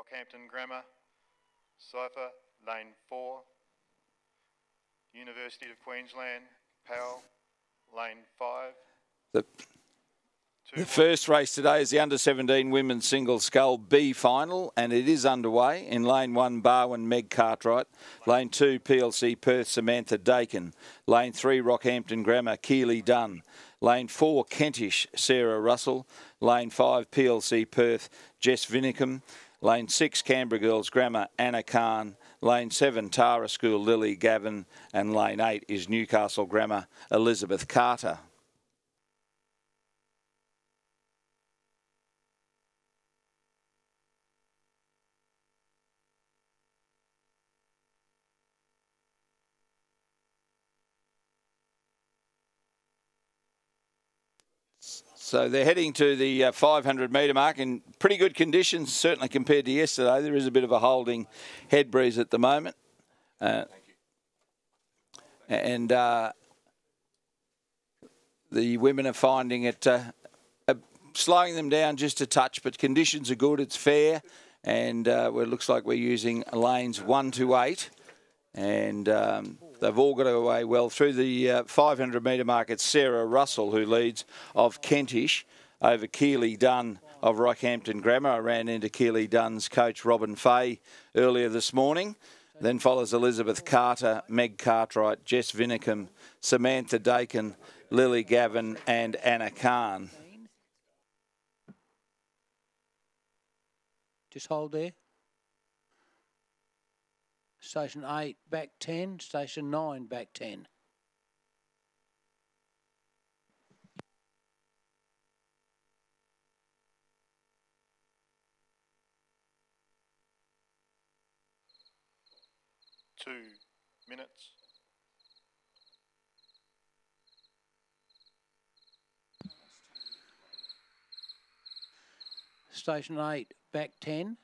Rockhampton Grammar. Cypher, lane 4. University of Queensland, Powell, lane 5. The first race today is the under-17 women's single scull B final, and it is underway. In lane 1, Barwon, Meg Cartwright. Lane 2, PLC Perth, Samantha Dakin. Lane 3, Rockhampton Grammar, Keely Dunn. Lane 4, Kentish, Sarah Russell. Lane 5, PLC Perth, Jess Vinicum. Lane 6, Canberra Girls Grammar, Anna Khan. Lane 7, Tara School, Lily Gavin. And lane 8 is Newcastle Grammar, Elizabeth Carter. So they're heading to the 500 metre mark in pretty good conditions, certainly compared to yesterday. There is a bit of a holding head breeze at the moment. And the women are finding it slowing them down just a touch, but conditions are good, it's fair. And it looks like we're using lanes 1 to 8. And they've all got away well. Through the 500 metre mark, it's Sarah Russell who leads of Kentish over Keely Dunn of Rockhampton Grammar. I ran into Keely Dunn's coach, Robin Fay, earlier this morning. Then follows Elizabeth Carter, Meg Cartwright, Jess Vinicum, Samantha Dakin, Lily Gavin and Anna Khan. Just hold there. Station 8, back 10. Station 9, back 10. Two minutes. Station 8, back 10.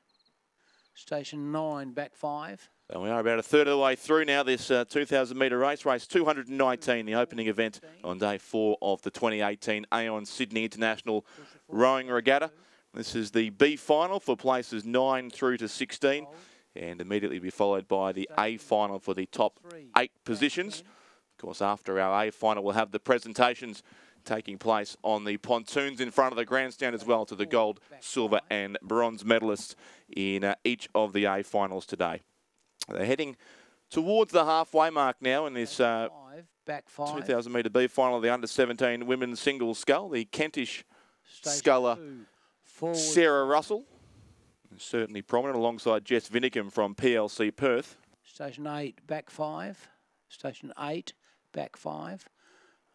Station 9, back 5. And we are about a third of the way through now this 2,000 metre race 219, the opening event on day 4 of the 2018 Aon Sydney International Rowing Regatta. This is the B final for places 9 through to 16, and immediately be followed by the A final for the top 8 positions. Of course, after our A final, we'll have the presentations taking place on the pontoons in front of the grandstand as well to the gold, silver and bronze medalists in each of the A finals today. They're heading towards the halfway mark now in this 2,000 metre B final of the under-17 women's single scull. The Kentish sculler Sarah Russell, certainly prominent alongside Jess Vinicum from PLC Perth. Station 8, back 5. Station 8, back 5.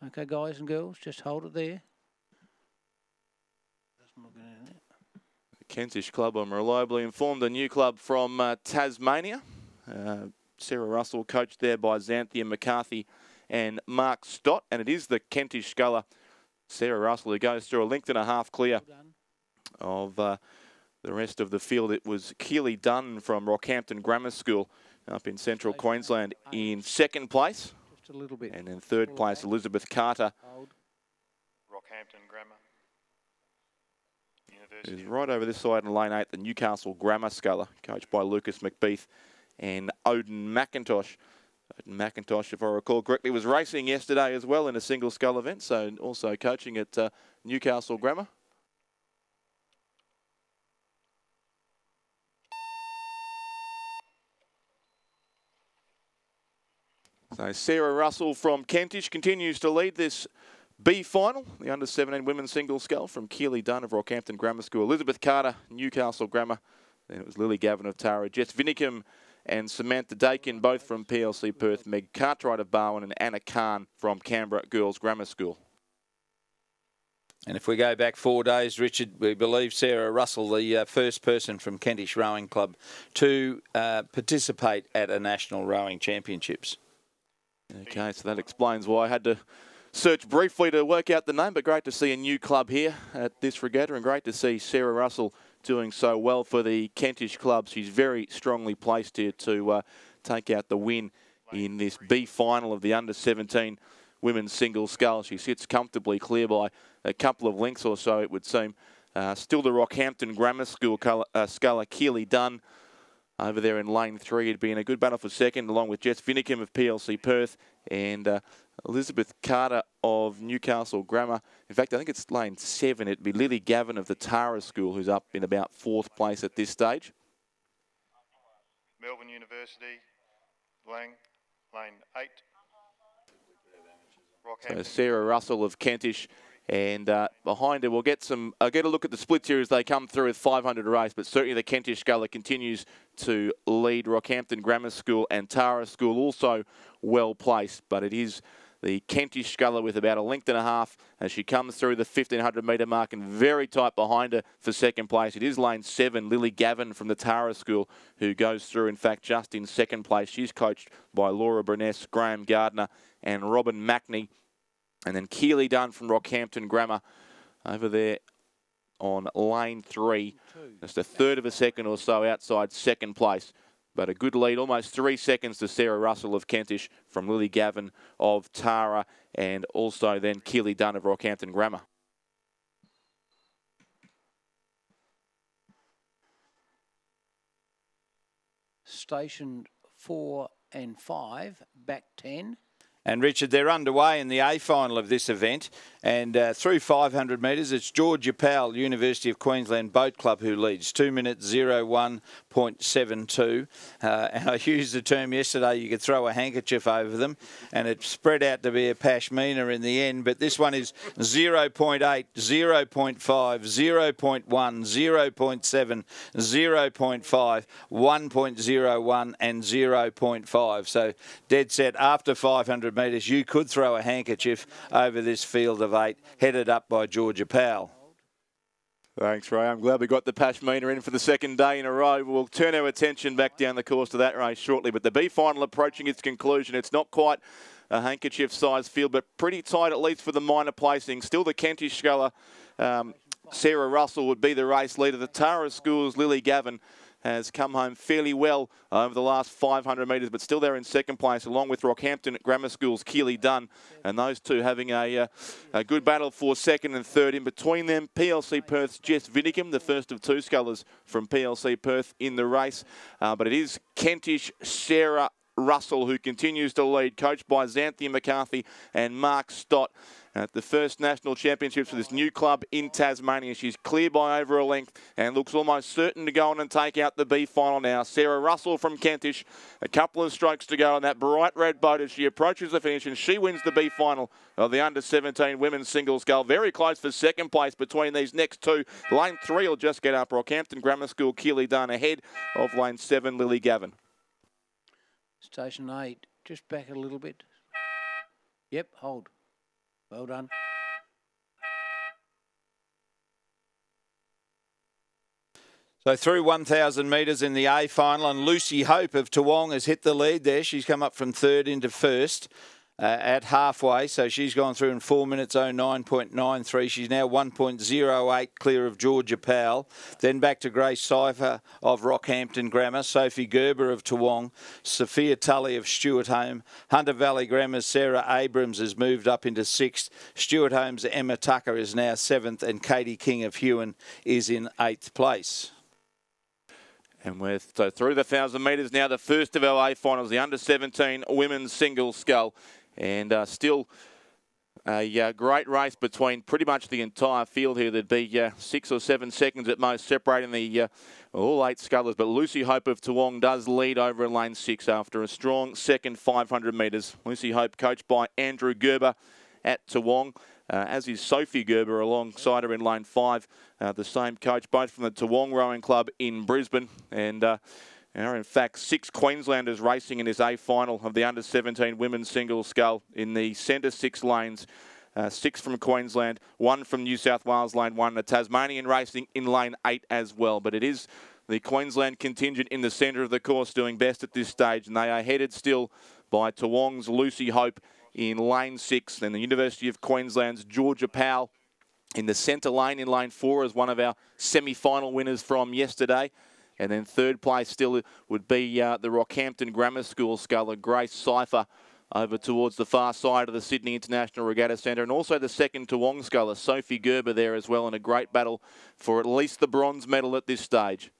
Okay, guys and girls, just hold it there. The Kentish club, I'm reliably informed, a new club from Tasmania. Sarah Russell, coached there by Xanthia McCarthy and Mark Stott. And it is the Kentish sculler, Sarah Russell, who goes through a length and a half clear of the rest of the field. It was Keely Dunn from Rockhampton Grammar School up in central Queensland in second place. Just a little bit. And in third place, Elizabeth Carter. Rockhampton Grammar. Is right over this side in lane 8, the Newcastle Grammar sculler, coached by Lucas McBeath and Odin McIntosh. Odin McIntosh, if I recall correctly, was racing yesterday as well in a single scull event, so also coaching at Newcastle Grammar. So Sarah Russell from Kentish continues to lead this B final, the under-17 women's single scull from Keely Dunn of Rockhampton Grammar School. Elizabeth Carter, Newcastle Grammar. Then it was Lily Gavin of Tara, Jess Vinicum and Samantha Dakin, both from PLC Perth, Meg Cartwright of Barwon and Anna Khan from Canberra Girls Grammar School. And if we go back 4 days, Richard, we believe Sarah Russell, the first person from Kentish Rowing Club to participate at a national rowing championships. Okay, so that explains why I had to search briefly to work out the name, but great to see a new club here at this regatta, and great to see Sarah Russell doing so well for the Kentish club. She's very strongly placed here to take out the win in this B final of the under-17 women's single scull. She sits comfortably clear by a couple of lengths or so, it would seem, Still the Rockhampton Grammar School sculler Keely Dunn over there in lane 3. It'd be in a good battle for second, along with Jess Vinicum of PLC Perth and Elizabeth Carter of Newcastle Grammar. In fact, I think it's lane 7. It'd be Lily Gavin of the Tara School, who's up in about 4th place at this stage. Melbourne University, lane 8. So Sarah Russell of Kentish, and behind her we'll get a look at the splits here as they come through with 500 race, but certainly the Kentish sculler continues to lead. Rockhampton Grammar School and Tara School also well placed, but it is the Kentish sculler with about a length and a half as she comes through the 1,500 metre mark, and very tight behind her for second place. It is lane 7, Lily Gavin from the Tara School, who goes through, in fact, just in second place. She's coached by Laura Bruness, Graham Gardner and Robin Mackney. And then Keely Dunn from Rockhampton Grammar over there on lane 3. Just a third of a second or so outside second place. But a good lead, almost 3 seconds to Sarah Russell of Kentish from Lily Gavin of Tara, and also then Keely Dunn of Rockhampton Grammar. Station 4 and 5, back 10. And Richard, they're underway in the A final of this event, and through 500 metres, it's Georgia Powell, University of Queensland Boat Club, who leads 2 minutes 01.72. And I used the term yesterday, you could throw a handkerchief over them, and it spread out to be a pashmina in the end. But this one is 0.8, 0.5, 0.1, 0.7, 0.5, 1.01, and 0.5. So dead set after 500 metres, you could throw a handkerchief over this field of 8, headed up by Georgia Powell. Thanks, Ray. I'm glad we got the pashmina in for the second day in a row. We'll turn our attention back down the course of that race shortly. But the B final approaching its conclusion. It's not quite a handkerchief-sized field, but pretty tight, at least for the minor placing. Still the Kentish sculler, Sarah Russell, would be the race leader. The Tara School's Lily Gavin has come home fairly well over the last 500 metres, but still there in second place, along with Rockhampton Grammar School's Keely Dunn, and those two having a good battle for second and third. In between them, PLC Perth's Jess Vinicum, the first of 2 scullers from PLC Perth in the race, but it is Kentish Sarah Russell who continues to lead, coached by Xanthia McCarthy and Mark Stott. At the first national championships for this new club in Tasmania. She's clear by over a length and looks almost certain to go on and take out the B final now. Sarah Russell from Kentish, a couple of strokes to go on that bright red boat as she approaches the finish, and she wins the B final of the under-17 women's singles scull. Very close for second place between these next two. Lane 3 will just get up. Rockhampton Grammar School, Keely Dunn ahead of lane 7, Lily Gavin. Station 8, just back a little bit. Yep, hold. Well done. So through 1,000 metres in the A final, and Lucy Hope of Toowong has hit the lead there. She's come up from 3rd into 1st at halfway. So she's gone through in 4 minutes 09.93. She's now 1.08 clear of Georgia Powell. Then back to Grace Cipher of Rockhampton Grammar, Sophie Gerber of Toowong, Sophia Tully of Stuart Home, Hunter Valley Grammar's Sarah Abrams has moved up into 6th. Stuart Home's Emma Tucker is now 7th, and Katie King of Hewen is in 8th place. And we're through the 1,000 metres now, the first of our A finals, the under-17 women's single scull. And still a great race between pretty much the entire field here. There'd be 6 or 7 seconds at most separating the all 8 scullers. But Lucy Hope of Toowong does lead over in lane 6 after a strong second 500 metres. Lucy Hope coached by Andrew Gerber at Toowong, as is Sophie Gerber alongside her in lane 5. The same coach, both from the Toowong Rowing Club in Brisbane. And there are, in fact, 6 Queenslanders racing in this A final of the under-17 women's single scull in the centre 6 lanes. 6 from Queensland, 1 from New South Wales, lane 1, the Tasmanian racing in lane 8 as well. But it is the Queensland contingent in the centre of the course doing best at this stage, and they are headed still by Toowong's Lucy Hope in lane 6, and the University of Queensland's Georgia Powell in the centre lane in lane 4 as one of our semi-final winners from yesterday. And then third place still would be the Rockhampton Grammar School sculler, Grace Cipher over towards the far side of the Sydney International Regatta Centre, and also the second Toowong sculler, Sophie Gerber, there as well, in a great battle for at least the bronze medal at this stage.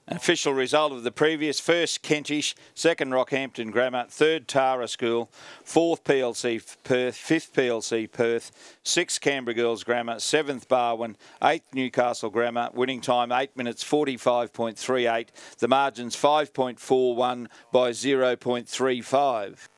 An official result of the previous: first Kentish, second Rockhampton Grammar, third Tara School, fourth PLC Perth, fifth PLC Perth, sixth Canberra Girls Grammar, seventh Barwon, eighth Newcastle Grammar. Winning time 8 minutes 45.38. The margins 5.41 by 0.35.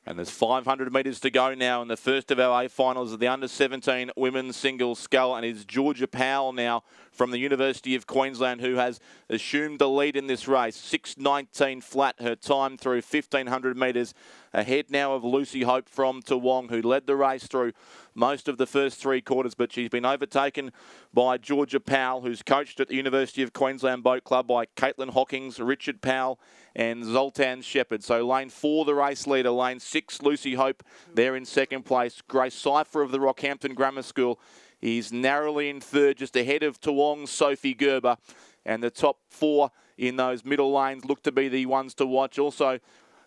And there's 500 metres to go now in the first of our A finals of the under-17 women's single scull. And it's Georgia Powell now from the University of Queensland who has assumed the lead in this race. 6:19 flat, her time through 1,500 metres. Ahead now of Lucy Hope from Toowong, who led the race through most of the first 3 quarters, but she's been overtaken by Georgia Powell, who's coached at the University of Queensland Boat Club by Caitlin Hawkins, Richard Powell and Zoltan Shepherd. So lane 4, the race leader. Lane 6, Lucy Hope, there in second place. Grace Cipher of the Rockhampton Grammar School is narrowly in third, just ahead of Toowong's Sophie Gerber. And the top 4 in those middle lanes look to be the ones to watch. Also,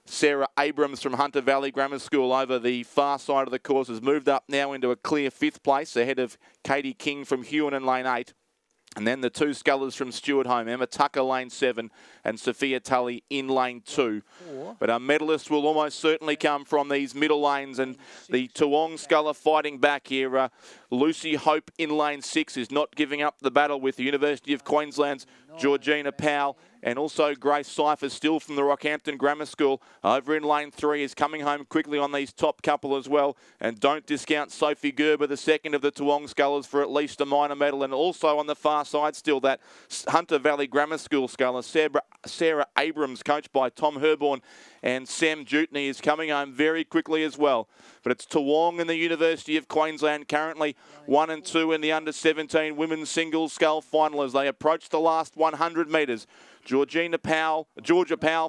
Sarah Abrams from Hunter Valley Grammar School over the far side of the course has moved up now into a clear 5th place, ahead of Katie King from Hewan in lane 8. And then the 2 scullers from Stewart Home, Emma Tucker lane 7 and Sophia Tully in lane 2. But our medalists will almost certainly come from these middle lanes, and the Toowong sculler fighting back here. Lucy Hope in lane 6 is not giving up the battle with the University of Queensland's Georgina Powell. And also Grace Cipher, still from the Rockhampton Grammar School, over in lane 3, is coming home quickly on these top couple as well. And don't discount Sophie Gerber, the second of the Toowong scullers, for at least a minor medal. And also on the far side still, that Hunter Valley Grammar School sculler, Sarah Abrams, coached by Tom Herborn and Sam Jutney, is coming home very quickly as well. But it's Toowong and the University of Queensland currently 1 and 2 in the under-17 women's single scull final as they approach the last 100 metres. Georgia Powell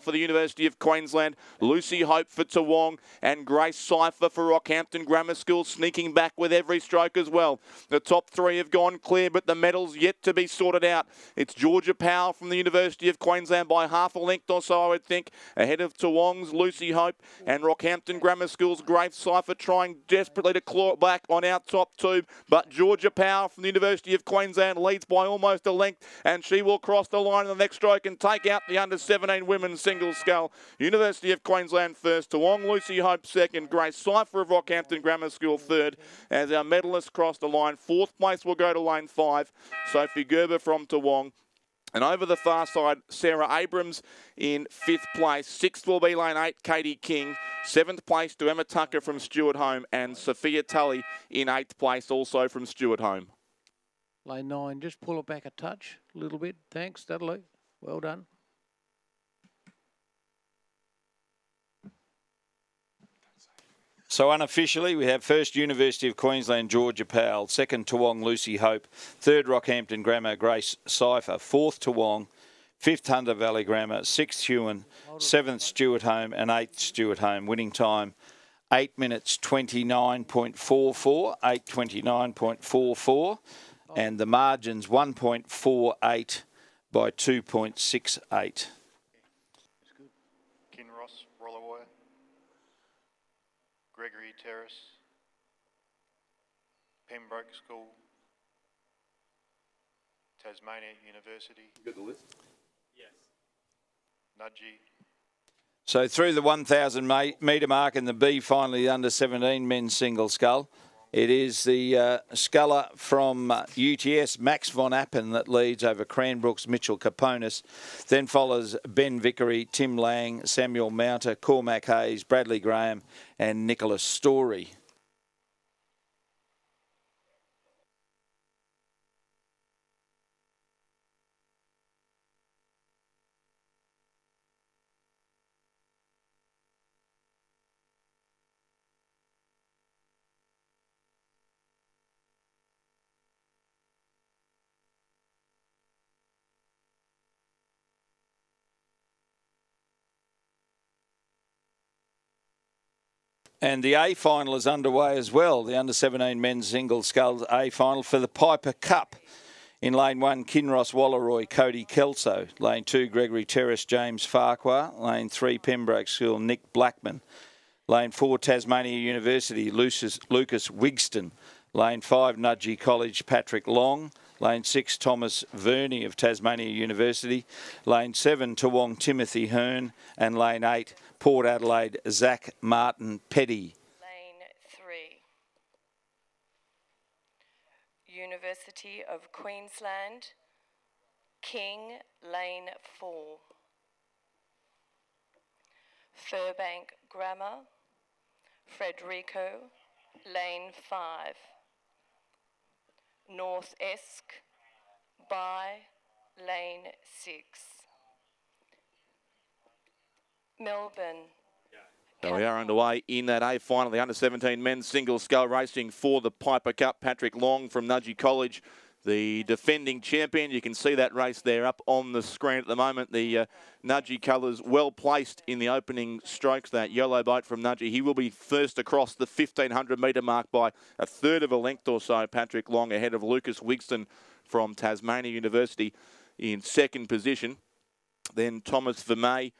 for the University of Queensland, Lucy Hope for Toowong, and Grace Cipher for Rockhampton Grammar School, sneaking back with every stroke as well. The top 3 have gone clear, but the medals yet to be sorted out. It's Georgia Powell from the University of Queensland by half a length or so, I would think, ahead of Toowong's Lucy Hope, and Rockhampton Grammar School's Grace Cipher trying desperately to claw back on our top 2. But Georgia Powell from the University of Queensland leads by almost a length, and she will cross the line in the next stroke and take out the under-17 women's single scull. University of Queensland first, Toowong Lucy Hope second, Grace Cipher of Rockhampton Grammar School third. As our medalists cross the line, 4th place will go to lane 5, Sophie Gerber from Toowong. And over the far side, Sarah Abrams in 5th place. 6th will be lane 8, Katie King. 7th place to Emma Tucker from Stewart Home, and Sophia Tully in 8th place also from Stewart Home. Lane 9, just pull it back a touch, a little bit. Thanks, that'll do. Well done. So unofficially, we have first University of Queensland Georgia Powell, second Toowong Lucy Hope, third Rockhampton Grammar Grace Cipher, 4th Toowong, 5th Hunter Valley Grammar, 6th Hewan, 7th Stewart Home and 8th Stewart Home. Winning time 8 minutes 29.44, 8:29.44, and the margins 1.48 by 2.68. Kinross, Rollaway, Gregory Terrace, Pembroke School, Tasmania University. You got the list? Yes. Nudgee. So through the 1,000 metre mark in the B, finally the under-17 men's single scull. It is the sculler from UTS, Max von Appen, that leads over Cranbrooks, Mitchell Caponis. Then follows Ben Vickery, Tim Lang, Samuel Mounter, Cormac Hayes, Bradley Graham and Nicholas Story. And the A final is underway as well. The under-17 men's single sculls A final for the Piper Cup. In lane 1, Kinross Walleroy, Cody Kelso. Lane 2, Gregory Terrace, James Farquhar. Lane 3, Pembroke School, Nick Blackman. Lane 4, Tasmania University, Lucas Wigston. Lane 5, Nudgee College, Patrick Long. Lane 6, Thomas Verney of Tasmania University. Lane 7, Toowong Timothy Hearn. And Lane 8, Port Adelaide, Zach Martin Petty. Lane 3, University of Queensland, King, Lane 4. Furbank Grammar, Frederico, Lane 5. North Esk, by Lane 6. Melbourne. So we are underway in that A final, the under-17 men's single scull racing for the Piper Cup. Patrick Long from Nudgee College, the defending champion. You can see that race there up on the screen at the moment. The Nudgee colours well placed in the opening strokes. That yellow boat from Nudgee, he will be first across the 1,500 metre mark by a third of a length or so. Patrick Long ahead of Lucas Wigston from Tasmania University in second position. Then Thomas Vermey,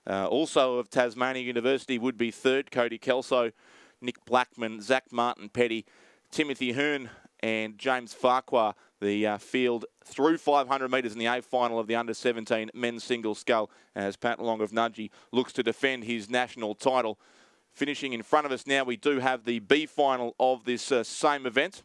also of Tasmania University, would be third. Cody Kelso, Nick Blackman, Zach Martin Petty, Timothy Hearn and James Farquhar, the field through 500 metres in the A final of the under-17 men's single scull, as Pat Long of Nudgee looks to defend his national title. Finishing in front of us now, we do have the B final of this same event.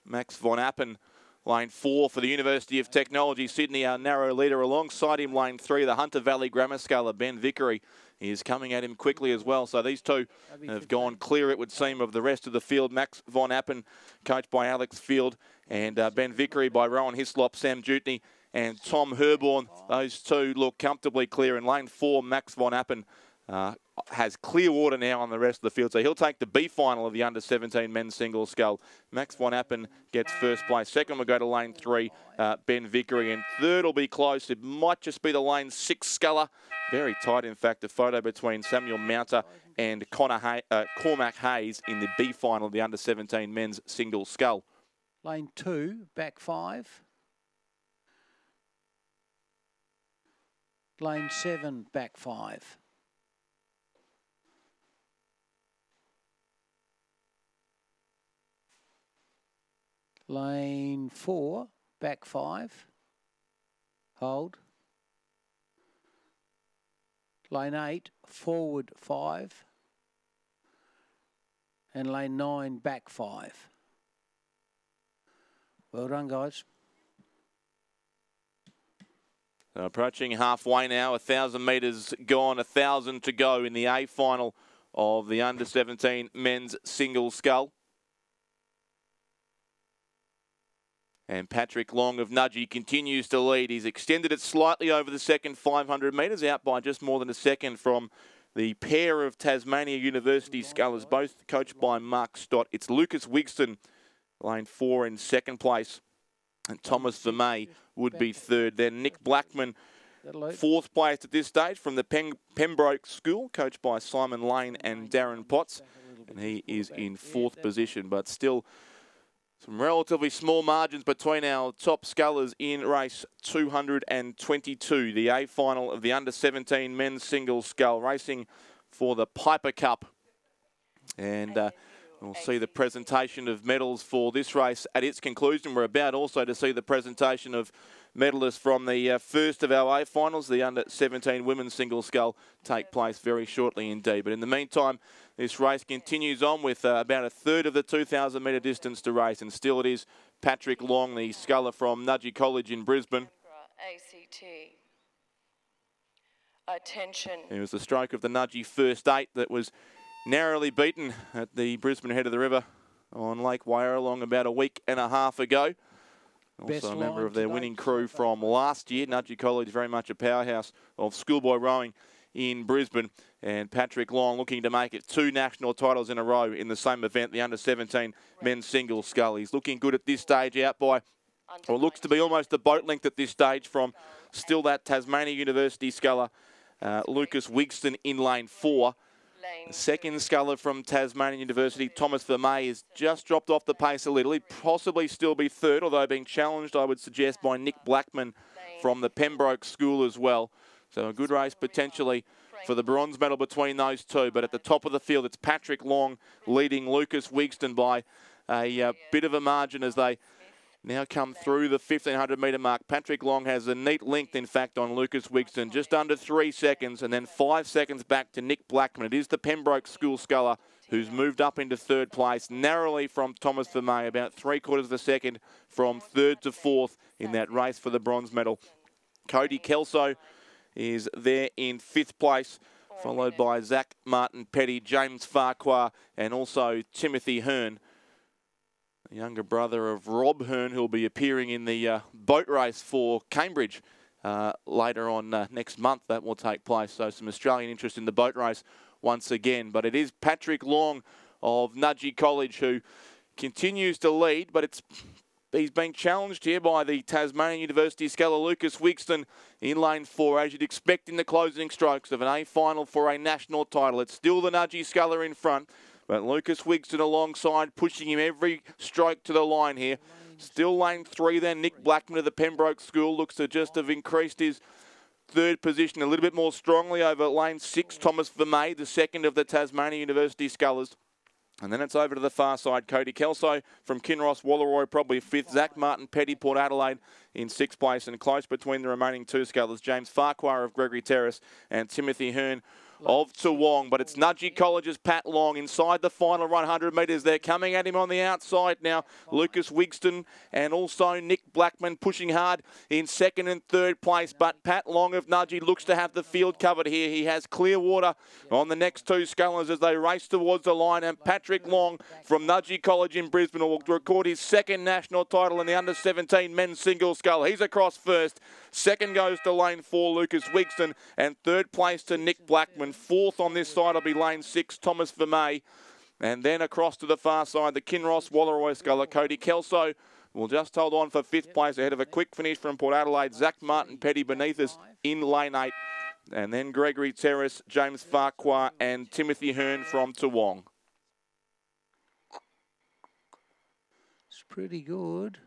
Max von Appen, lane 4 for the University of Technology, Sydney, our narrow leader. Alongside him, lane 3, the Hunter Valley Grammar Sculler, Ben Vickery, is coming at him quickly as well. So these two have gone clear, it would seem, of the rest of the field. Max von Appen, coached by Alex Field, and Ben Vickery by Rowan Hislop, Sam Jutney, and Tom Herborn. Those two look comfortably clear. In lane 4, Max von Appen has clear water now on the rest of the field. So he'll take the B final of the under-17 men's single scull. Max von Appen gets first place. Second will go to lane 3, Ben Vickery. And third will be close. It might just be the lane 6 sculler. Very tight, in fact, a photo between Samuel Mounter and Cormac Hayes in the B final of the under-17 men's single scull. Lane 2, back 5. Lane 7, back 5. Lane 4, back 5. Hold. Lane 8, forward 5. And lane 9, back 5. Well done, guys. Approaching halfway now, 1,000 metres gone, 1,000 to go in the A final of the under-17 men's single scull. And Patrick Long of Nudgee continues to lead. He's extended it slightly over the second 500 metres, out by just more than a second from the pair of Tasmania University scullers, both coached by Mark Stott. It's Lucas Wigston, lane 4 in second place, and Thomas Vermey would be third. Then Nick Blackman, fourth place at this stage from the Pembroke School, coached by Simon Lane and Darren Potts, and he is in fourth position, but still some relatively small margins between our top scullers in race 222, the A final of the under-17 men's single scull, racing for the Piper Cup. And we'll see the presentation of medals for this race at its conclusion. We're about also to see the presentation of medalists from the first of our A finals, the under-17 women's single scull, take place very shortly indeed. But in the meantime, this race continues on with about a third of the 2,000 metre distance to race, and still it is Patrick Long, the sculler from Nudgee College in Brisbane. ACT. Attention. It was the stroke of the Nudgee first 8 that was narrowly beaten at the Brisbane head of the river on Lake Wyalong about a week and a half ago. Also a member of their winning crew from last year. Nudgee College, very much a powerhouse of schoolboy rowing in Brisbane. And Patrick Long looking to make it 2 national titles in a row in the same event, the under-17 men's single scull. He's looking good at this stage, out by, or looks to be almost a boat length at this stage from still that Tasmania University sculler, Lucas Wigston in lane 4. The second sculler from Tasmania University, Thomas Vermey, has just dropped off the pace a little. He'd possibly still be third, although being challenged, I would suggest, by Nick Blackman from the Pembroke School as well. So a good race potentially for the bronze medal between those two. But at the top of the field, it's Patrick Long leading Lucas Wigston by a bit of a margin as they now come through the 1,500 metre mark. Patrick Long has a neat length, in fact, on Lucas Wigston, just under 3 seconds, and then 5 seconds back to Nick Blackman. It is the Pembroke School sculler who's moved up into third place, narrowly from Thomas Vermey, about 3/4 of a second from third to fourth in that race for the bronze medal. Cody Kelso is there in 5th place, followed by Zach Martin Petty, James Farquhar, and also Timothy Hearn, the younger brother of Rob Hearn, who'll be appearing in the boat race for Cambridge later on next month. That will take place. So some Australian interest in the boat race once again. But it is Patrick Long of Nudgee College who continues to lead, but he's being challenged here by the Tasmanian University sculler Lucas Wigston in lane 4, as you'd expect in the closing strokes of an A final for a national title. It's still the Nudgee sculler in front, but Lucas Wigston alongside, pushing him every stroke to the line here. Still lane 3 then. Nick Blackman of the Pembroke School looks to just have increased his third position a little bit more strongly over lane 6, Thomas Vermey, the second of the Tasmanian University scullers. And then it's over to the far side. Cody Kelso from Kinross Walleroy, probably 5th. Zach Martin Petty, Port Adelaide in 6th place. And close between the remaining 2 scullers, James Farquhar of Gregory Terrace and Timothy Hearn of Toowong. But it's Nudgee College's Pat Long inside the final 100 metres. They're coming at him on the outside now. Lucas Wigston and also Nick Blackman pushing hard in 2nd and 3rd place. But Pat Long of Nudgee looks to have the field covered here. He has clear water on the next 2 scullers as they race towards the line. And Patrick Long from Nudgee College in Brisbane will record his 2nd national title in the under-17 men's single scull. He's across first. 2nd goes to lane 4, Lucas Wigston, and 3rd place to Nick Blackman. 4th on this side will be lane 6, Thomas Vermey. And then across to the far side, the Kinross Walleroy sculler, Cody Kelso, will just hold on for 5th place ahead of a quick finish from Port Adelaide. Zach Martin Petty beneath us in lane 8. And then Gregory Terrace, James Farquhar and Timothy Hearn from Toowong. It's pretty good.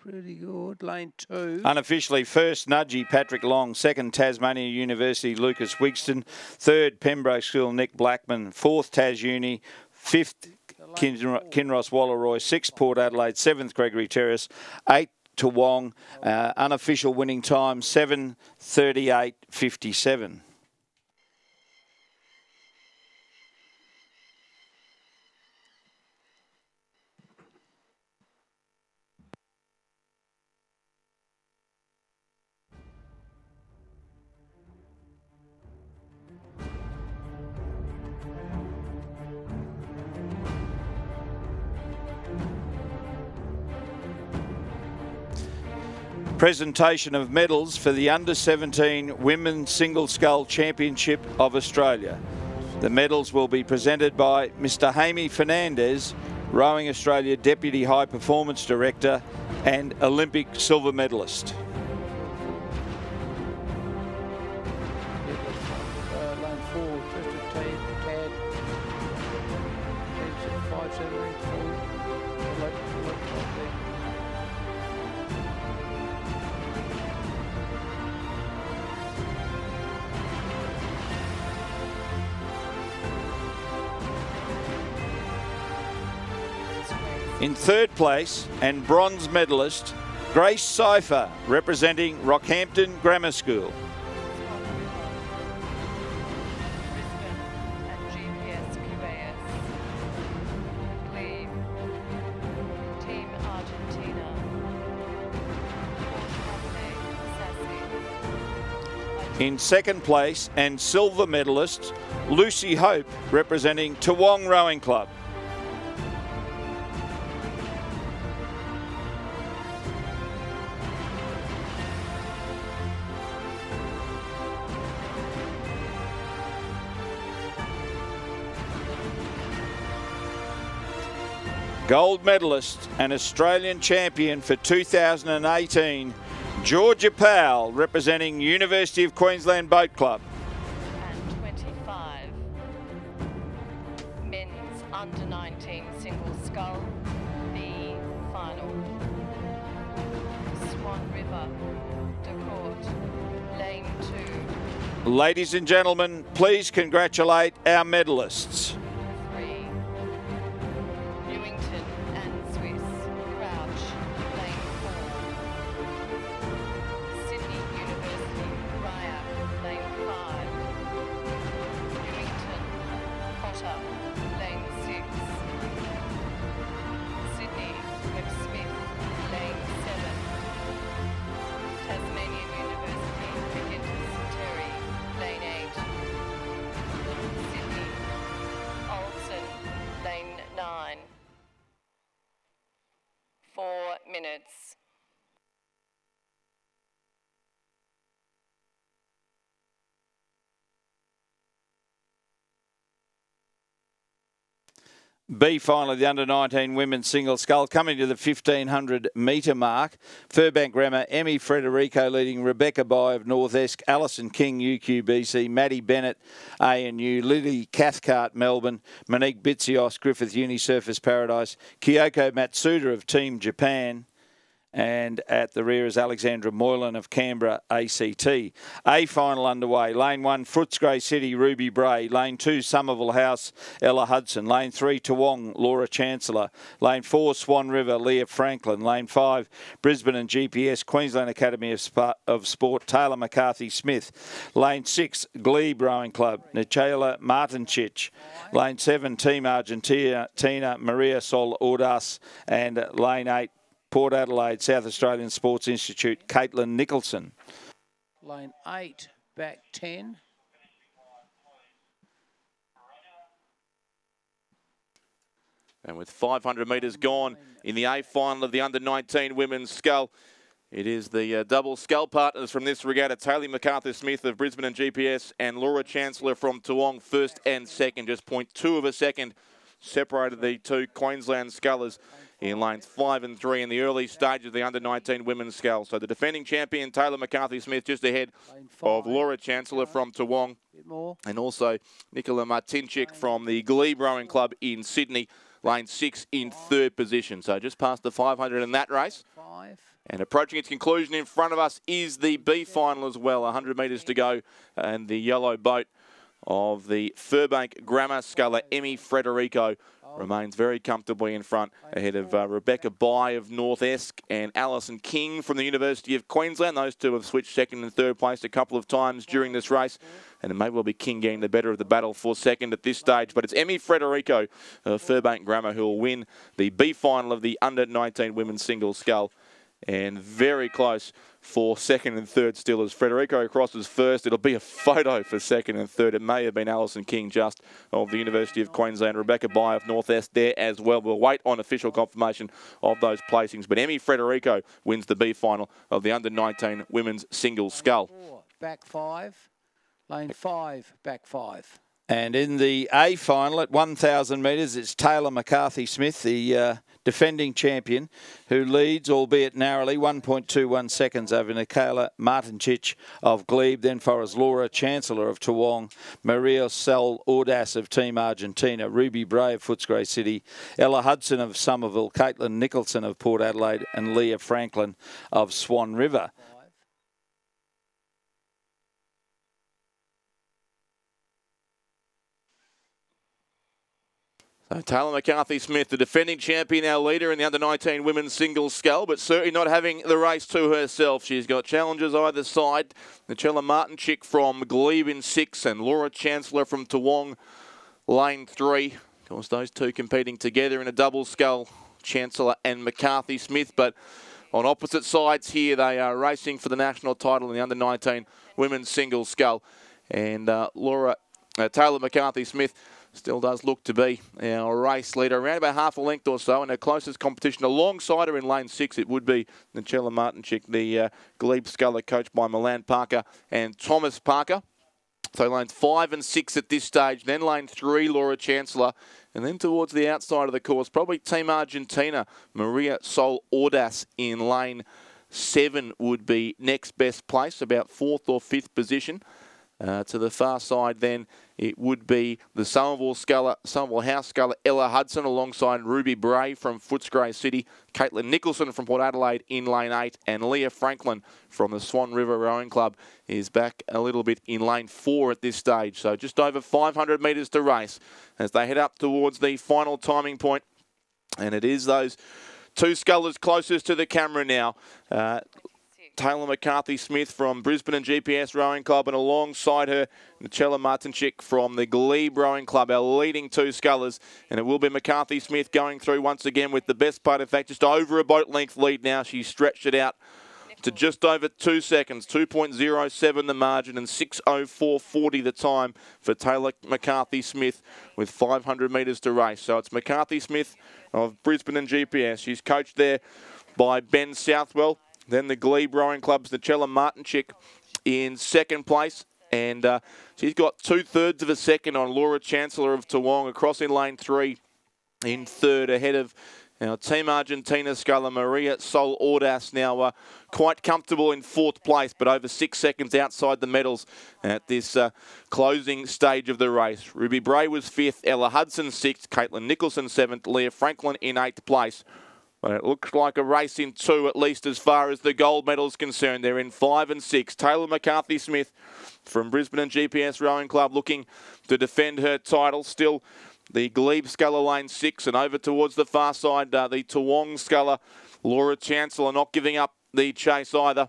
Pretty good. Lane 2. Unofficially, 1st Nudgee Patrick Long, 2nd Tasmania University Lucas Wigston, 3rd Pembroke School Nick Blackman, 4th Tas Uni, 5th Kinross Walleroy, 6th Port Adelaide, 7th Gregory Terrace, 8th Toowong. Unofficial winning time 7:38.57. Presentation of medals for the Under-17 Women's Single Scull Championship of Australia. The medals will be presented by Mr. Hamie Fernandez, Rowing Australia Deputy High Performance Director and Olympic silver medalist. Lane 4, just a tad. 5, 7, 8, 4. In 3rd place and bronze medalist, Grace Cypher, representing Rockhampton Grammar School. In 2nd place and silver medalist, Lucy Hope, representing Toowong Rowing Club. Gold medalist and Australian champion for 2018, Georgia Powell, representing University of Queensland Boat Club. And 25, men's under-19 single scull, the final. Swan River, De Court, lane 2. Ladies and gentlemen, please congratulate our medalists. 3. Newington and Swiss, Crouch, lane 4. Sydney University, Ryak, lane 5. Newington, Potter, lane 6. Sydney, Webb-Smith, lane 7. Tasmanian University, McIntyre, Terry, lane 8. Sydney, Olsen, lane 9. 4 minutes. B final of the under-19 women's single scull coming to the 1500 metre mark. Furbank Grammar, Emmy Frederico leading Rebecca Bye of North Esk, Alison King UQBC, Maddie Bennett ANU, Lily Cathcart Melbourne, Monique Bitsios Griffith Uni Surface Paradise, Kyoko Matsuda of Team Japan. And at the rear is Alexandra Moylan of Canberra ACT. A final underway. Lane 1, Footscray City, Ruby Bray. Lane 2, Somerville House, Ella Hudson. Lane 3, Toowong, Laura Chancellor. Lane 4, Swan River, Leah Franklin. Lane 5, Brisbane and GPS, Queensland Academy of Sport, Taylor McCarthy Smith. Lane 6, Glebe Rowing Club, Nichela Martincic. Lane 7, Team Argentina, Maria Sol Ordas. And Lane 8, Port Adelaide, South Australian Sports Institute, Caitlin Nicholson. Lane 8, back 10. And with 500 metres gone in the A final of the under-19 women's scull, it is the double scull partners from this regatta, Taylor McArthur Smith of Brisbane and GPS and Laura Chancellor from Toowong, first and second, just 0.2 of a second separated the two Queensland scullers in lanes 5 and 3 in the early stages of the under-19 women's scull. So the defending champion, Taylor McCarthy Smith, just ahead of Laura Chancellor from Toowong. And also Nicola Martincic from the Glebe Rowing Club in Sydney, lane 6 in third position. So just past the 500 in that race. And approaching its conclusion in front of us is the B final as well. 100 metres to go, and the yellow boat of the Furbank Grammar sculler, Emmy Frederico, remains very comfortably in front, ahead of Rebecca Bye of North Esk and Alison King from the University of Queensland. Those two have switched second and third place a couple of times during this race, and it may well be King getting the better of the battle for second at this stage. But it's Emmy Frederico of Furbank Grammar who will win the B final of the under-19 women's single scull. And very close for second and third still as Frederico crosses first. It'll be a photo for second and third. It may have been Alison King just of the University of Queensland. Rebecca Bye of North Esk there as well. We'll wait on official confirmation of those placings. But Emmy Frederico wins the B final of the under-19 women's single scull. Back 5. Lane 5, back 5. And in the A final at 1,000 metres, it's Taylor McCarthy Smith, the defending champion, who leads, albeit narrowly, 1.21 seconds over Nicola Martincic of Glebe. Then follows Laura Chancellor of Toowong, Maria Sol Ordas of Team Argentina, Ruby Bray of Footscray City, Ella Hudson of Somerville, Caitlin Nicholson of Port Adelaide, and Leah Franklin of Swan River. So Taylor McCarthy Smith, the defending champion, our leader in the under-19 women's singles scull, but certainly not having the race to herself. She's got challenges either side. Nichela Martincic from Glebe in 6 and Laura Chancellor from Toowong, lane 3. Of course, those two competing together in a double scull, Chancellor and McCarthy Smith. But on opposite sides here, they are racing for the national title in the under-19 women's singles scull. And Taylor McCarthy Smith still does look to be our race leader, around about half a length or so. And her closest competition alongside her in lane 6, it would be Nichela Martincic, the Glebe sculler, coached by Milan Parker and Thomas Parker. So lanes 5 and 6 at this stage. Then lane 3, Laura Chancellor. And then towards the outside of the course, probably Team Argentina, Maria Sol Ordas in lane 7 would be next best place, about 4th or 5th position. To the far side then, it would be the Somerville House sculler Ella Hudson alongside Ruby Bray from Footscray City, Caitlin Nicholson from Port Adelaide in lane 8, and Leah Franklin from the Swan River Rowing Club is back a little bit in lane 4 at this stage. So just over 500 metres to race as they head up towards the final timing point. And it is those two scullers closest to the camera now. Taylor McCarthy-Smith from Brisbane and GPS Rowing Club, and alongside her, Nichella Martinchik from the Glebe Rowing Club, our leading two scullers. And it will be McCarthy-Smith going through once again with the best part. In fact, just over a boat length lead now. She's stretched it out to just over 2 seconds, 2.07 the margin and 6:04.40 the time for Taylor McCarthy-Smith with 500 metres to race. So it's McCarthy-Smith of Brisbane and GPS. She's coached there by Ben Southwell. Then the Glebe Rowing Club's Nichella Martinchik in second place. And she's got 2/3 of a second on Laura Chancellor of Toowong across in lane 3 in third, ahead of our Team Argentina sculler Maria Sol Ordas, now quite comfortable in 4th place, but over 6 seconds outside the medals at this closing stage of the race. Ruby Bray was 5th, Ella Hudson 6th, Caitlin Nicholson 7th, Leah Franklin in 8th place. But it looks like a race in 2, at least as far as the gold medal is concerned. They're in 5 and 6. Taylor McCarthy-Smith from Brisbane and GPS Rowing Club looking to defend her title. Still the Glebe sculler lane 6, and over towards the far side, the Toowong sculler Laura Chancellor not giving up the chase either.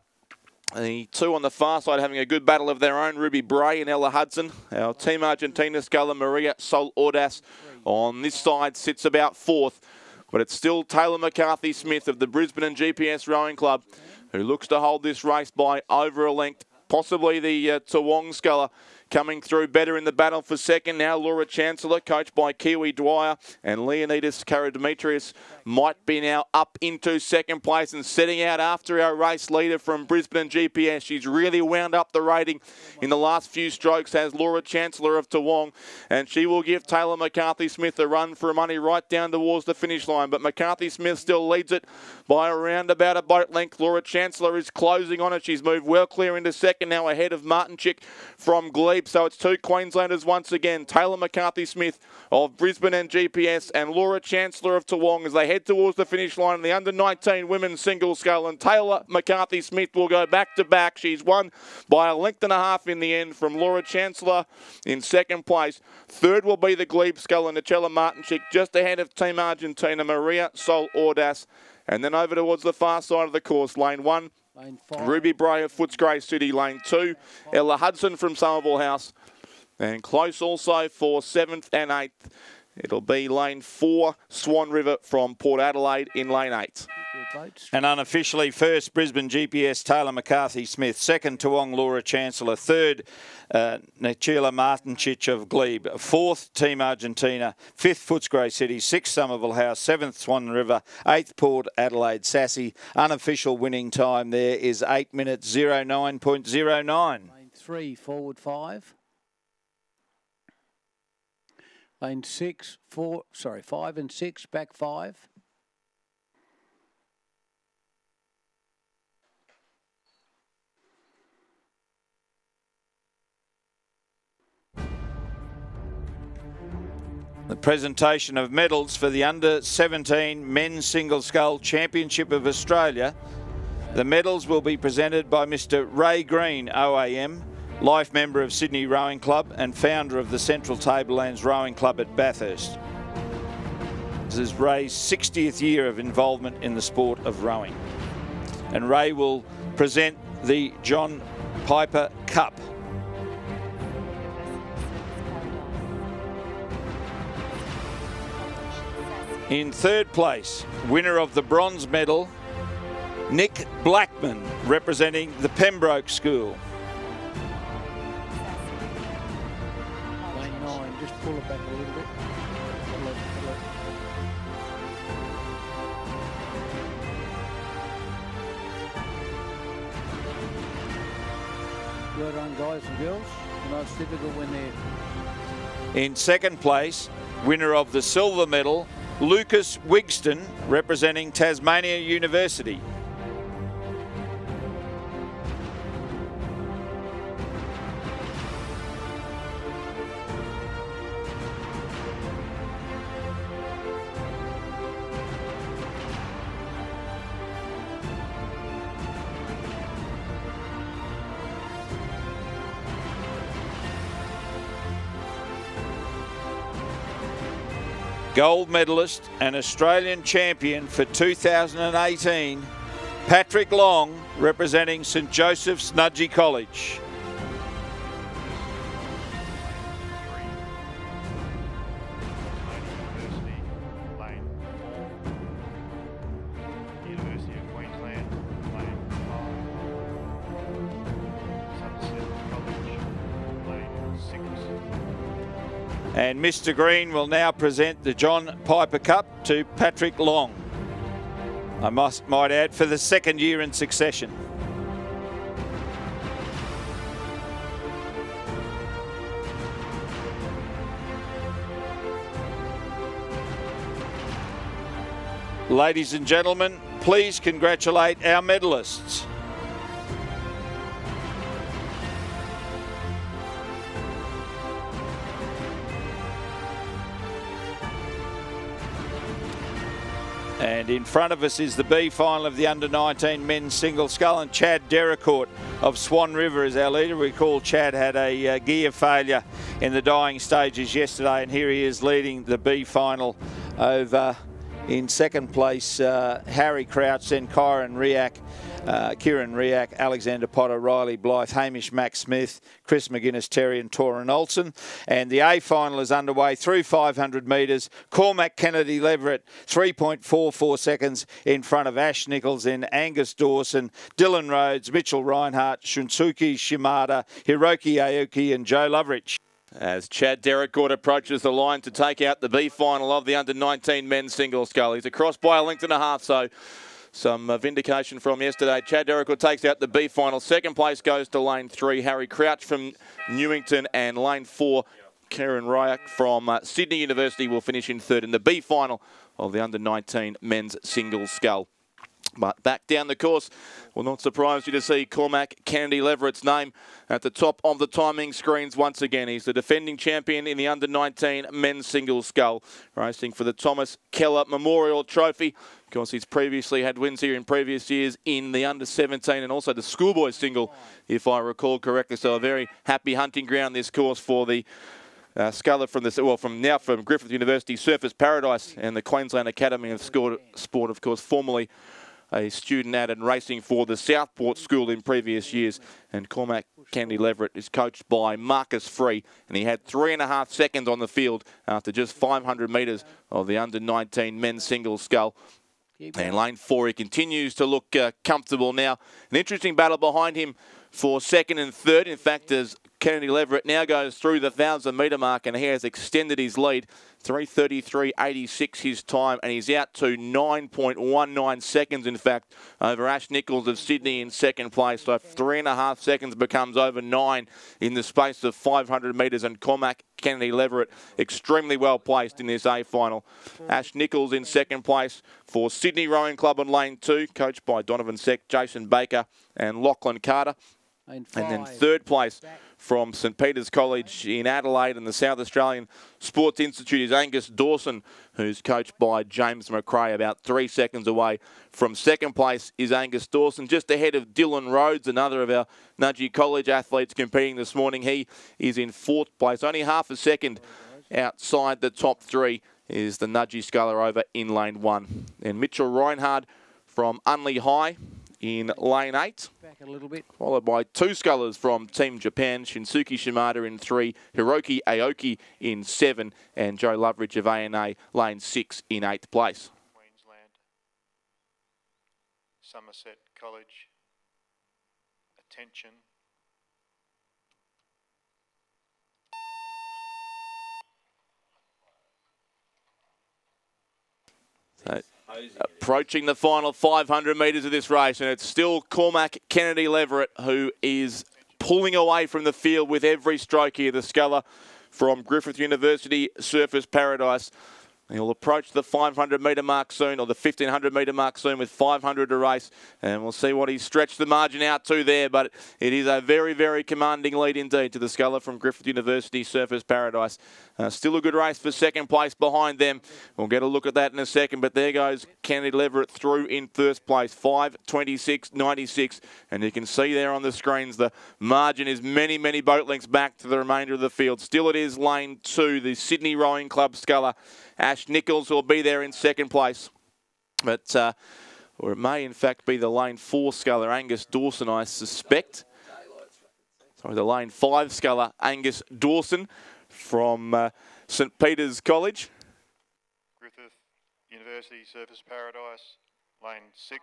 The two on the far side having a good battle of their own, Ruby Bray and Ella Hudson. Our Team Argentina sculler Maria Sol Ordas on this side sits about 4th. But it's still Taylor McCarthy-Smith of the Brisbane and GPS Rowing Club who looks to hold this race by over a length. Possibly the Toowong sculler coming through better in the battle for second. Now Laura Chancellor, coached by Kiwi Dwyer, and Leonidas Karadimitrius might be now up into second place and setting out after our race leader from Brisbane and GPS. She's really wound up the rating in the last few strokes, has Laura Chancellor of Toowong, and she will give Taylor McCarthy-Smith a run for money right down towards the finish line. But McCarthy-Smith still leads it by around about a boat length. Laura Chancellor is closing on it. She's moved well clear into second now, ahead of Martinchik from Glebe. So it's two Queenslanders once again, Taylor McCarthy-Smith of Brisbane and GPS and Laura Chancellor of Toowong as they head towards the finish line in the under-19 women's single scull. And Taylor McCarthy-Smith will go back-to-back. She's won by a length and a half in the end from Laura Chancellor in second place. Third will be the Glebe scull and Nichella Martinchik, just ahead of Team Argentina, Maria Sol Ordas. And then over towards the far side of the course, lane 1. Ruby Bray of Footscray City, lane 2. Ella Hudson from Somerville House. And close also for 7th and 8th. It'll be lane 4, Swan River from Port Adelaide in lane 8. And unofficially, first Brisbane GPS Taylor McCarthy-Smith, second Toowong Laura Chancellor, third Nichella Martinchik of Glebe, fourth Team Argentina, fifth Footscray City, sixth Somerville House, seventh Swan River, eighth Port Adelaide Sassy. Unofficial winning time there is 8 minutes 09.09. Lane 3, forward 5. Lane 5 and 6, back 5. The presentation of medals for the Under-17 Men's Single Scull Championship of Australia. The medals will be presented by Mr. Ray Green, OAM, life member of Sydney Rowing Club and founder of the Central Tablelands Rowing Club at Bathurst. This is Ray's 60th year of involvement in the sport of rowing. And Ray will present the John Piper Cup. In third place, winner of the bronze medal, Nick Blackman, representing the Pembroke School. Lane 9, just pull it back a little bit. Well done, guys and girls. Nice difficult when they're... In second place, winner of the silver medal, Lucas Wigston, representing Tasmania University. gold medalist and Australian champion for 2018, Patrick Long, representing St Joseph's Nudgee College. University of Queensland, lane 5. Sunset College, lane 6. And Mr Green will now present the John Piper Cup to Patrick Long. I might add, for the second year in succession. Ladies and gentlemen, please congratulate our medalists. And in front of us is the B final of the under-19 men's single scull, and Chad Dericourt of Swan River is our leader. We recall Chad had a gear failure in the dying stages yesterday, and here he is leading the B final over in second place Harry Crouch, then Kieran Riak, Alexander Potter, Riley Blythe, Hamish Mack Smith, Chris McGuinness, Terry and Torin Olsen. And the A final is underway through 500 metres. Cormac Kennedy Leverett 3.44 seconds in front of Ash Nichols, in Angus Dawson, Dylan Rhodes, Mitchell Reinhardt, Shunsuke Shimada, Hiroki Aoki and Joe Loveridge. As Chad Dericourt approaches the line to take out the B final of the under-19 men's single scull. He's across by a length and a half, so some vindication from yesterday. Chad Dericourt takes out the B final. Second place goes to lane 3, Harry Crouch from Newington, and lane 4, Kieran Ryak from Sydney University will finish in third in the B final of the under-19 men's single scull. But back down the course, will not surprise you to see Cormac Kennedy Leverett's name at the top of the timing screens once again. He's the defending champion in the under-19 men's single scull, racing for the Thomas Keller Memorial Trophy. Of course, he's previously had wins here in previous years in the under-17 and also the schoolboy single, if I recall correctly. So a very happy hunting ground, this course, for the sculler from Griffith University Surfers Paradise and the Queensland Academy of Sport, of course, formerly a student at and racing for the Southport School in previous years. And Cormac Kennedy Leverett is coached by Marcus Free, and he had 3.5 seconds on the field after just 500 metres of the under-19 men's single scull. And lane 4, he continues to look comfortable now. An interesting battle behind him for second and third. In fact, as Kennedy Leverett now goes through the 1,000-metre mark, and he has extended his lead. 3:33.86 his time, and he's out to 9.19 seconds, in fact, over Ash Nichols of Sydney in second place. So 3.5 seconds becomes over 9 in the space of 500 metres, and Cormac Kennedy Leverett extremely well placed in this A final. Ash Nichols in second place for Sydney Rowing Club on lane 2, coached by Donovan Seck, Jason Baker and Lachlan Carter. And then third place from St Peter's College in Adelaide and the South Australian Sports Institute is Angus Dawson, who's coached by James McRae. About 3 seconds away from second place is Angus Dawson, just ahead of Dylan RHODES, another of our Nudgee College athletes competing this morning. He is in fourth place. Only half a second outside the top 3 is the Nudgee sculler over in lane 1. And Mitchell Reinhardt from Unley High in lane 8, Back a little bit. followed by 2 scullers from Team Japan, Shinsuke Shimada in 3, Hiroki Aoki in 7, and Joe Loveridge of ANA, lane 6 in 8th place. Queensland, Somerset College, attention. So, approaching the final 500 metres of this race, and it's still Cormac Kennedy Leverett who is pulling away from the field with every stroke here, the sculler from Griffith University Surfers Paradise. He'll approach the 500-metre mark soon, or the 1,500-metre mark soon, with 500 to race. And we'll see what he's stretched the margin out to there. But it is a very, very commanding lead indeed to the sculler from Griffith University Surfers Paradise. Still a good race for second place behind them. We'll get a look at that in a second. But there goes Kennedy Leverett through in first place, 5:26.96. And you can see there on the screens the margin is many, many boat lengths back to the remainder of the field. Still it is lane 2, the Sydney Rowing Club sculler, Ash Ash Nichols will be there in second place. But, or it may in fact be the lane 4 sculler, Angus Dawson, I suspect. Sorry, the lane 5 sculler, Angus Dawson from St Peter's College. Griffith University Surface Paradise, lane 6.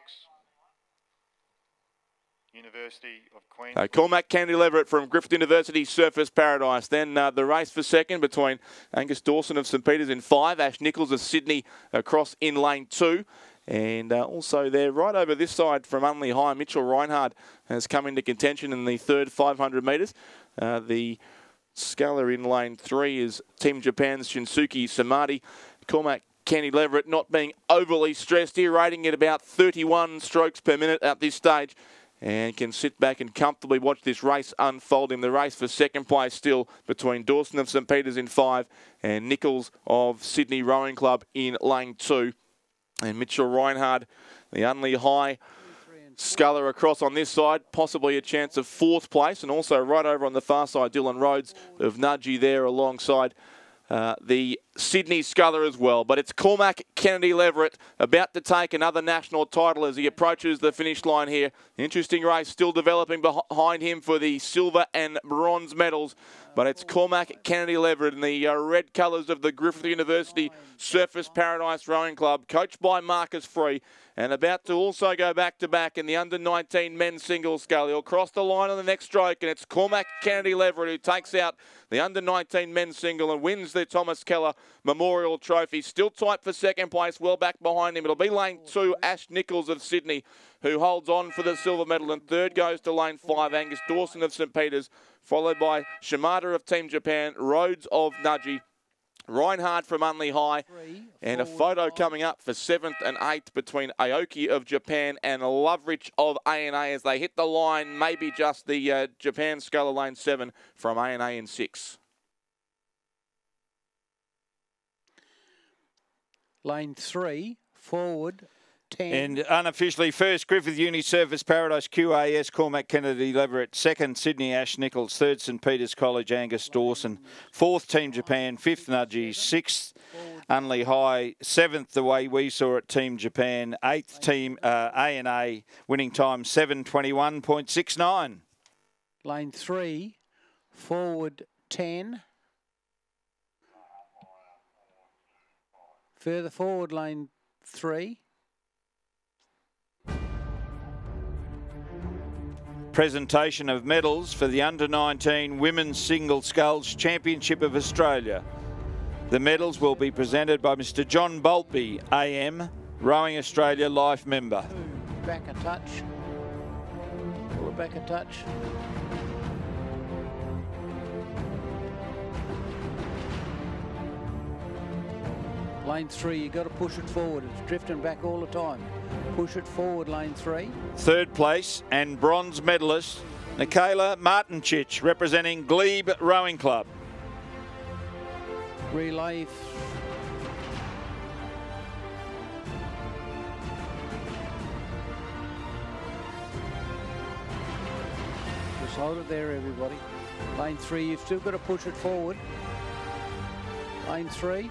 University of Queensland. Cormac Kennedy Leverett from Griffith University Surface Paradise. Then the race for second between Angus Dawson of St Peter's in 5, Ash Nichols of Sydney across in lane 2. And also there, right over this side from Unley High, Mitchell Reinhard has come into contention in the third 500 metres. The sculler in lane 3 is Team Japan's Shinsuke Samadi. Cormac Kennedy Leverett not being overly stressed here, rating at about 31 strokes per minute at this stage, and can sit back and comfortably watch this race unfold. In the race for second place still between Dawson of St Peter's in 5 and Nichols of Sydney Rowing Club in lane 2. And Mitchell Reinhard, the Unley High sculler across on this side, possibly a chance of 4th place. And also right over on the far side, Dylan RHODES of Nudgee there alongside the Sydney sculler as well. But it's Cormac Kennedy Leverett about to take another national title as he approaches the finish line here. Interesting race still developing behind him for the silver and bronze medals. But it's Cormac Kennedy Leverett in the red colours of the Griffith University Surface Paradise Rowing Club, coached by Marcus Free, and about to also go back-to-back in the under-19 men's singles scull. He'll cross the line on the next stroke, and it's Cormac Kennedy Leverett who takes out the under-19 men's single and wins the Thomas Keller Memorial Trophy. Still tight for second place, well back behind him. It'll be lane 2, Ash Nichols of Sydney, who holds on for the silver medal, and third goes to lane 5, Angus Dawson of St Peter's, followed by Shimada of Team Japan, Rhodes of Nudgee, Reinhard from Unley High, and a photo coming up for 7th and 8th between Aoki of Japan and Loveridge of ANA as they hit the line, maybe just the Japan sculler lane 7 from ANA in 6. Lane 3, forward, 10. And unofficially, first Griffith Uni Surface Paradise QAS, Cormac Kennedy Leverett. Second, Sydney Ash Nichols. Third, St Peter's College, Angus Dawson. Fourth, Team Japan. Fifth, Nudgee. Sixth, Unley High. Seventh, the way we saw it, Team Japan. Eighth, Team ANA. Winning time 7:21.69. Lane 3, forward, 10. Further forward, lane 3. Presentation of medals for the Under-19 Women's Single Sculls Championship of Australia. The medals will be presented by Mr John Boltby, AM, Rowing Australia Life member. Back a touch. Pull it back a touch. Lane 3, you've got to push it forward. It's drifting back all the time. Push it forward, lane 3. Third place and bronze medalist, Nikayla Martinchich, representing Glebe Rowing Club. Relay. Just hold it there, everybody. Lane 3, you've still got to push it forward. Lane 3.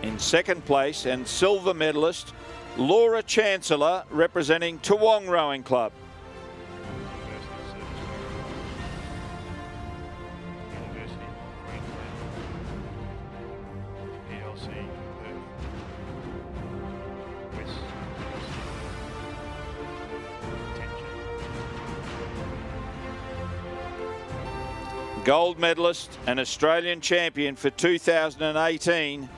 In second place and silver medalist, Laura Chancellor, representing Toowong Rowing Club. University of Queensland. PLC Perth. West Attention. Gold medalist and Australian champion for 2018,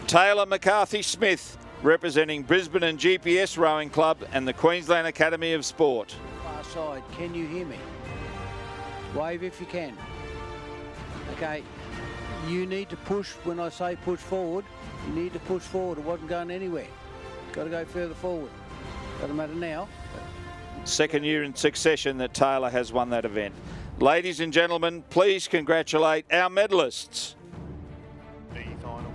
Taylor McCarthy-Smith, representing Brisbane and GPS Rowing Club and the Queensland Academy of Sport. Far side, can you hear me? Wave if you can. Okay, you need to push, when I say push forward, you need to push forward. It wasn't going anywhere. Got to go further forward. Doesn't matter now. Second year in succession that Taylor has won that event. Ladies and gentlemen, please congratulate our medalists. final.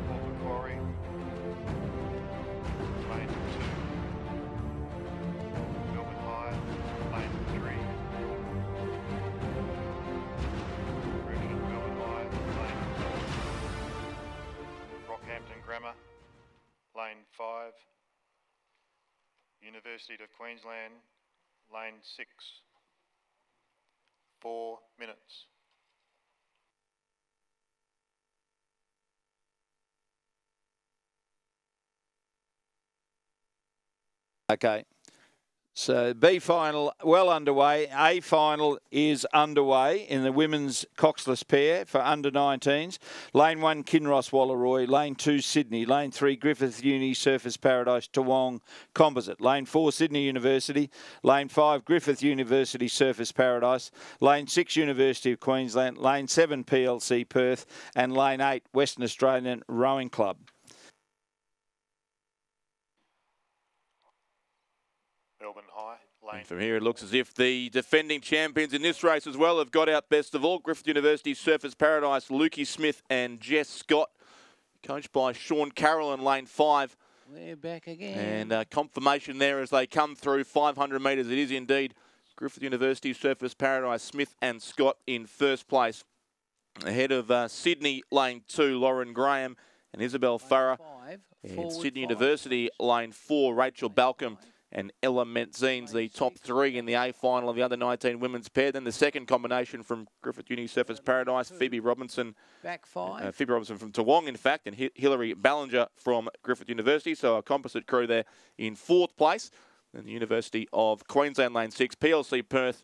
Macquarie. Lane 2. Melbourne High. Lane 3. Richard Melbourne High. University of Queensland, lane 6. 4 minutes. Okay. So B final well underway. A final is underway in the women's coxless pair for under 19s. Lane 1, Kinross Wallaroy. Lane 2, Sydney. Lane 3, Griffith Uni Surfers Paradise Toowong Composite. Lane 4, Sydney University. Lane 5, Griffith University Surfers Paradise. Lane 6, University of Queensland. Lane 7, PLC Perth. And Lane 8, Western Australian Rowing Club. Melbourne High, lane. And from here, it looks as if the defending champions in this race as well have got out best of all. Griffith University Surfers Paradise, Lukey Smith and Jess Scott, coached by Sean Carroll in lane 5. We're back again. And confirmation there as they come through 500 metres. It is indeed Griffith University Surfers Paradise, Smith and Scott in first place. Ahead of Sydney, lane 2, Lauren Graham and Isabel Farrer. And Sydney University, lane 4, Rachel Balcom and Ella Metzines, the top 3 in the A final of the under-19 women's pair. Then the second combination from Griffith Uni Surfers Paradise, Phoebe Robinson. Back 5. Phoebe Robinson from Toowong, in fact, and Hilary Ballinger from Griffith University. So a composite crew there in 4th place. And the University of Queensland, lane 6, PLC Perth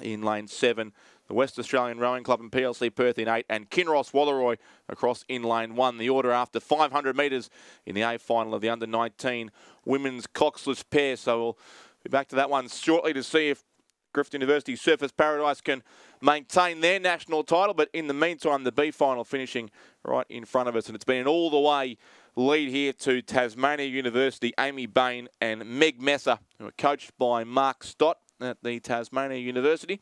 in lane 7. The West Australian Rowing Club and PLC Perth in 8, and Kinross Wallaroy across in lane 1. The order after 500 metres in the A final of the under-19 women's coxless pair. So we'll be back to that one shortly to see if Griffith University Surfers Paradise can maintain their national title. But in the meantime, the B final finishing right in front of us, and it's been an all-the-way lead here to Tasmania University. Amy Bain and Meg Messer, who are coached by Mark Stott at the Tasmania University.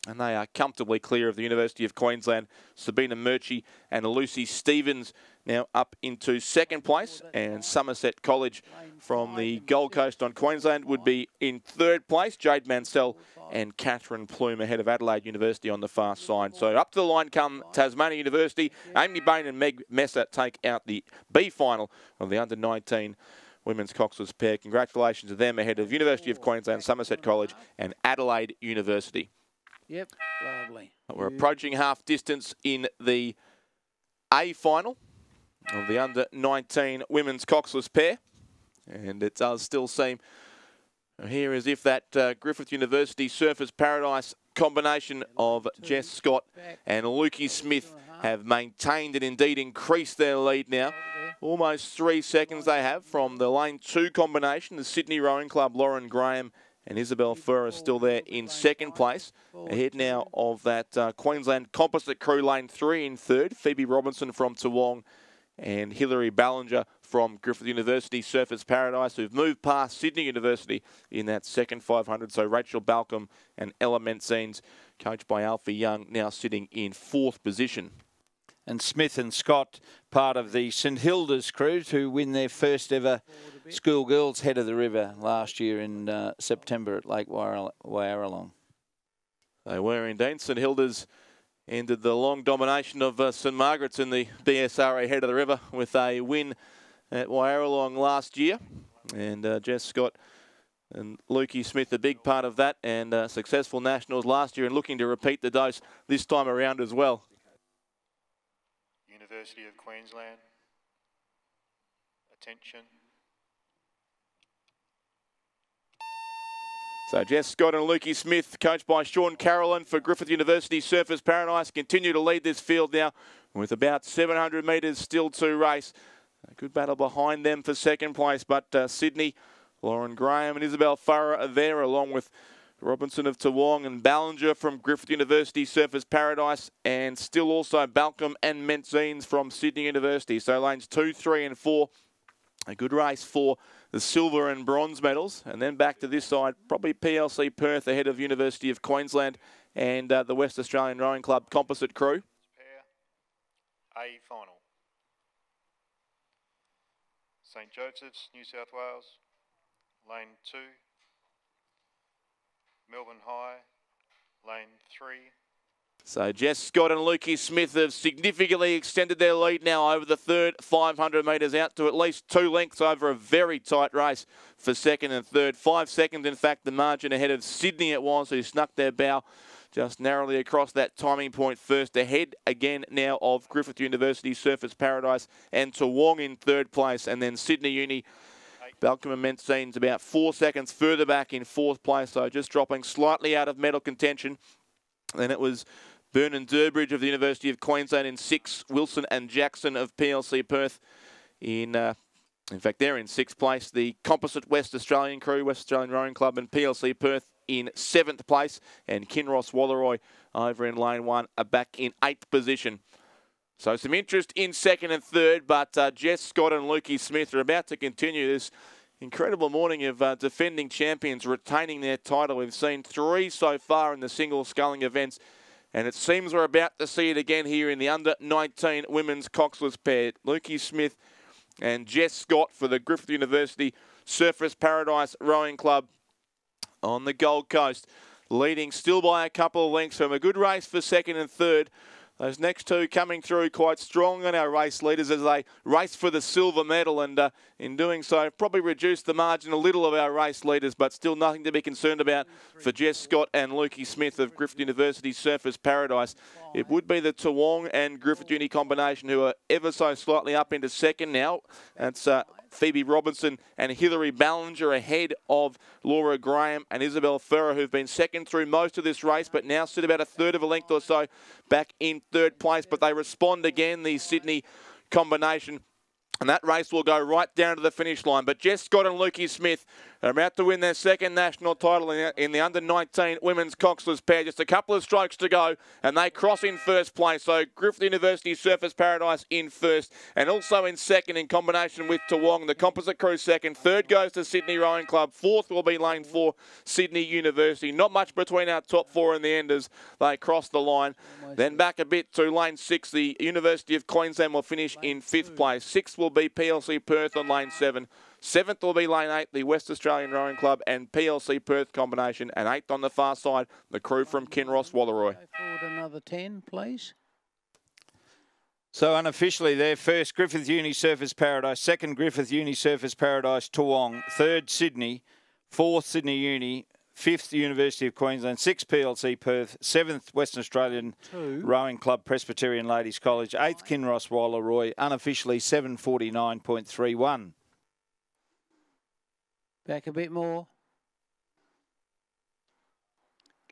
And they are comfortably clear of the University of Queensland. Sabina Murchie and Lucy Stevens now up into 2nd place. And Somerset College from the Gold Coast on Queensland would be in 3rd place. Jade Mansell and Catherine Plume ahead of Adelaide University on the far side. So up to the line come Tasmania University. Amy Bain and Meg Messer take out the B final of the under-19 women's coxless pair. Congratulations to them ahead of University of Queensland, Somerset College and Adelaide University. Yep, lovely. We're approaching half distance in the A final of the under-19 women's coxless pair. And it does still seem here as if that Griffith University Surfers Paradise combination of Jess Scott and Lukey Smith have maintained and indeed increased their lead now. Almost 3 seconds they have from the lane 2 combination. The Sydney Rowing Club, Lauren Graham and Isabel Furr is still there in 2nd place. Ahead now of that Queensland composite crew, lane 3 in 3rd. Phoebe Robinson from Toowong and Hilary Ballinger from Griffith University Surfers Paradise, who've moved past Sydney University in that second 500. So Rachel Balcom and Ella Metzines, coached by Alfie Young, now sitting in 4th position. And Smith and Scott, part of the St Hilda's crew, to win their first ever schoolgirls head of the river last year in September at Lake Wyaralong. They were indeed. St Hilda's ended the long domination of St Margaret's in the BSRA head of the river with a win at Wyaralong last year. And Jess Scott and Lukey Smith, a big part of that, and successful nationals last year and looking to repeat the dose this time around as well. University of Queensland, attention. So Jess Scott and Lukey Smith, coached by Sean Carrollin for Griffith University Surfers Paradise, continue to lead this field now with about 700 metres still to race. A good battle behind them for 2nd place, but Sydney, Lauren Graham and Isabel Farrer are there, along with Robinson of Toowong and Ballinger from Griffith University Surfers Paradise, and still also Balcom and Metzines from Sydney University. So lanes 2, 3 and 4, a good race for the silver and bronze medals. And then back to this side, probably PLC Perth ahead of University of Queensland and the West Australian Rowing Club composite crew. Pair A final. St Joseph's, New South Wales, lane 2. Melbourne High, lane 3. So Jess Scott and Lukey Smith have significantly extended their lead now over the third 500 metres, out to at least 2 lengths over a very tight race for second and third. 5 seconds, in fact, the margin ahead of Sydney it was, who snuck their bow just narrowly across that timing point first. Ahead again now of Griffith University, Surfers Paradise and Toowong in third place. And then Sydney Uni, Balcombe and Menzine's about 4 seconds further back in fourth place, so just dropping slightly out of medal contention. Then it was Vernon Durbridge of the University of Queensland in 6th, Wilson and Jackson of PLC Perth in fact, they're in 6th place. The composite West Australian crew, West Australian Rowing Club and PLC Perth in 7th place. And Kinross Walleroy over in lane 1 are back in 8th position. So some interest in second and third, but Jess Scott and Lukey Smith are about to continue this incredible morning of defending champions retaining their title. We've seen 3 so far in the single sculling events, and it seems we're about to see it again here in the under-19 women's coxless pair. Lukey Smith and Jess Scott for the Griffith University Surfers Paradise Rowing Club on the Gold Coast, leading still by a couple of lengths from a good race for second and third. Those next two coming through quite strong on our race leaders as they race for the silver medal, and in doing so probably reduced the margin a little of our race leaders, but still nothing to be concerned about for Jess Scott and Lukey Smith of Griffith University Surfers Paradise. It would be the Toowong and Griffith Uni combination who are ever so slightly up into second now. That's Phoebe Robinson and Hilary Ballinger ahead of Laura Graham and Isabel Ferrer, who've been second through most of this race, but now sit about a third of a length or so back in third place. But they respond again, the Sydney combination. And that race will go right down to the finish line. But Jess Scott and Lukey Smith are about to win their second national title in the under-19 women's coxless pair. Just a couple of strokes to go, and they cross in first place. So Griffith University Surfers Paradise in first, and also in second in combination with Toowong. The composite crew second. Third goes to Sydney Rowing Club. Fourth will be lane 4, Sydney University. Not much between our top 4 in the end as they cross the line. Then back a bit to lane 6. The University of Queensland will finish in 5th place. 6th will be PLC Perth on lane 7. 7th will be lane 8, the West Australian Rowing Club and PLC Perth combination. And 8th on the far side, the crew from Kinross Walleroy. Forward another 10, please. So unofficially there, first Griffith Uni Surfers Paradise, second Griffith Uni Surfers Paradise Toowong, third Sydney, fourth Sydney Uni, 5th University of Queensland, 6th PLC Perth, 7th Western Australian Rowing Club Presbyterian Ladies College, 8th Kinross Walleroy, unofficially 749.31. Back a bit more.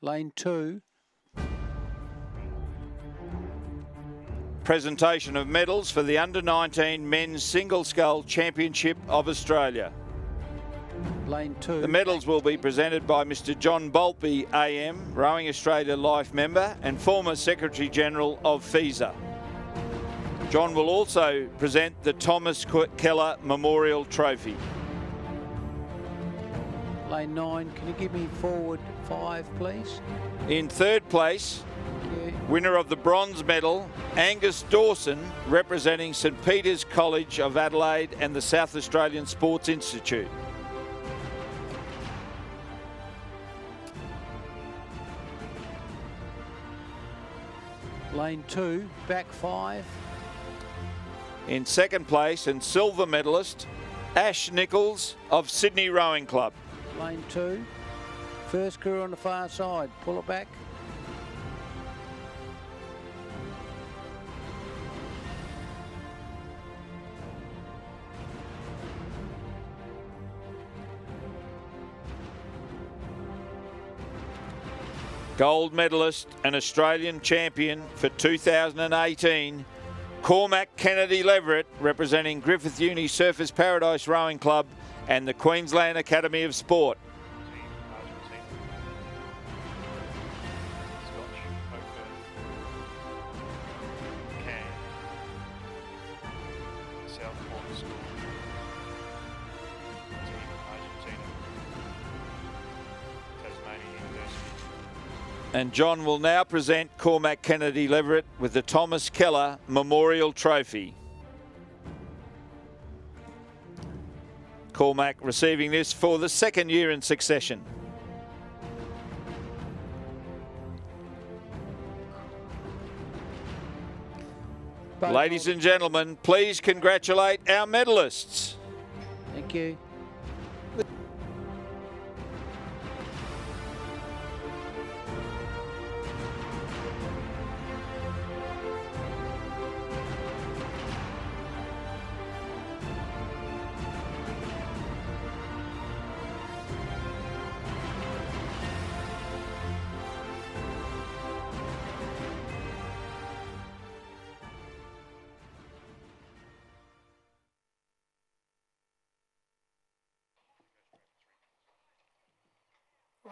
Lane 2. Presentation of medals for the Under-19 Men's Single Scull Championship of Australia. Lane 2. The medals will be presented by Mr. John Boltby, AM, Rowing Australia Life member and former Secretary General of FISA. John will also present the Thomas Keller Memorial Trophy. Lane 9, can you give me forward 5, please? In third place, winner of the bronze medal, Angus Dawson, representing St Peter's College of Adelaide and the South Australian Sports Institute. Lane 2, back 5. In second place and silver medalist, Ash Nichols of Sydney Rowing Club. Lane 2. First crew on the far side. Pull it back. Gold medalist and Australian champion for 2018, Cormac Kennedy Leverett, representing Griffith Uni Surfers Paradise Rowing Club and the Queensland Academy of Sport. And John will now present Cormac Kennedy Leverett with the Thomas Keller Memorial Trophy. Cormac receiving this for the second year in succession. Ladies and gentlemen, please congratulate our medalists. Thank you.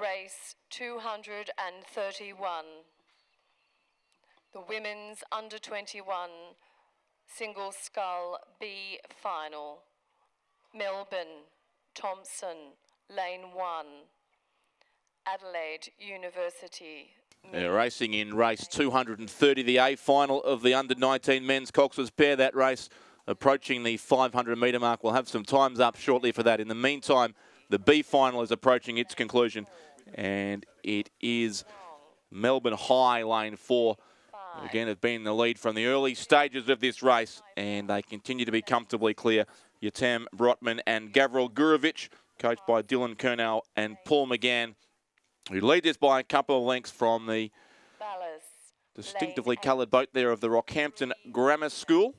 Race 231. The women's under 21 single scull B final. Melbourne, Thompson, lane 1. Adelaide University. Racing in race 230, the A final of the under-19 men's Cox's pair. That race approaching the 500-metre mark. We'll have some times up shortly for that. In the meantime, the B final is approaching its conclusion, and it is Melbourne High, lane 4. Again, have been in the lead from the early stages of this race, and they continue to be comfortably clear. Yotam Brotman and Gavril Gurovic, coached by Dylan Kernell and Paul McGann, who lead this by a couple of lengths from the distinctively coloured boat there of the Rockhampton Grammar School,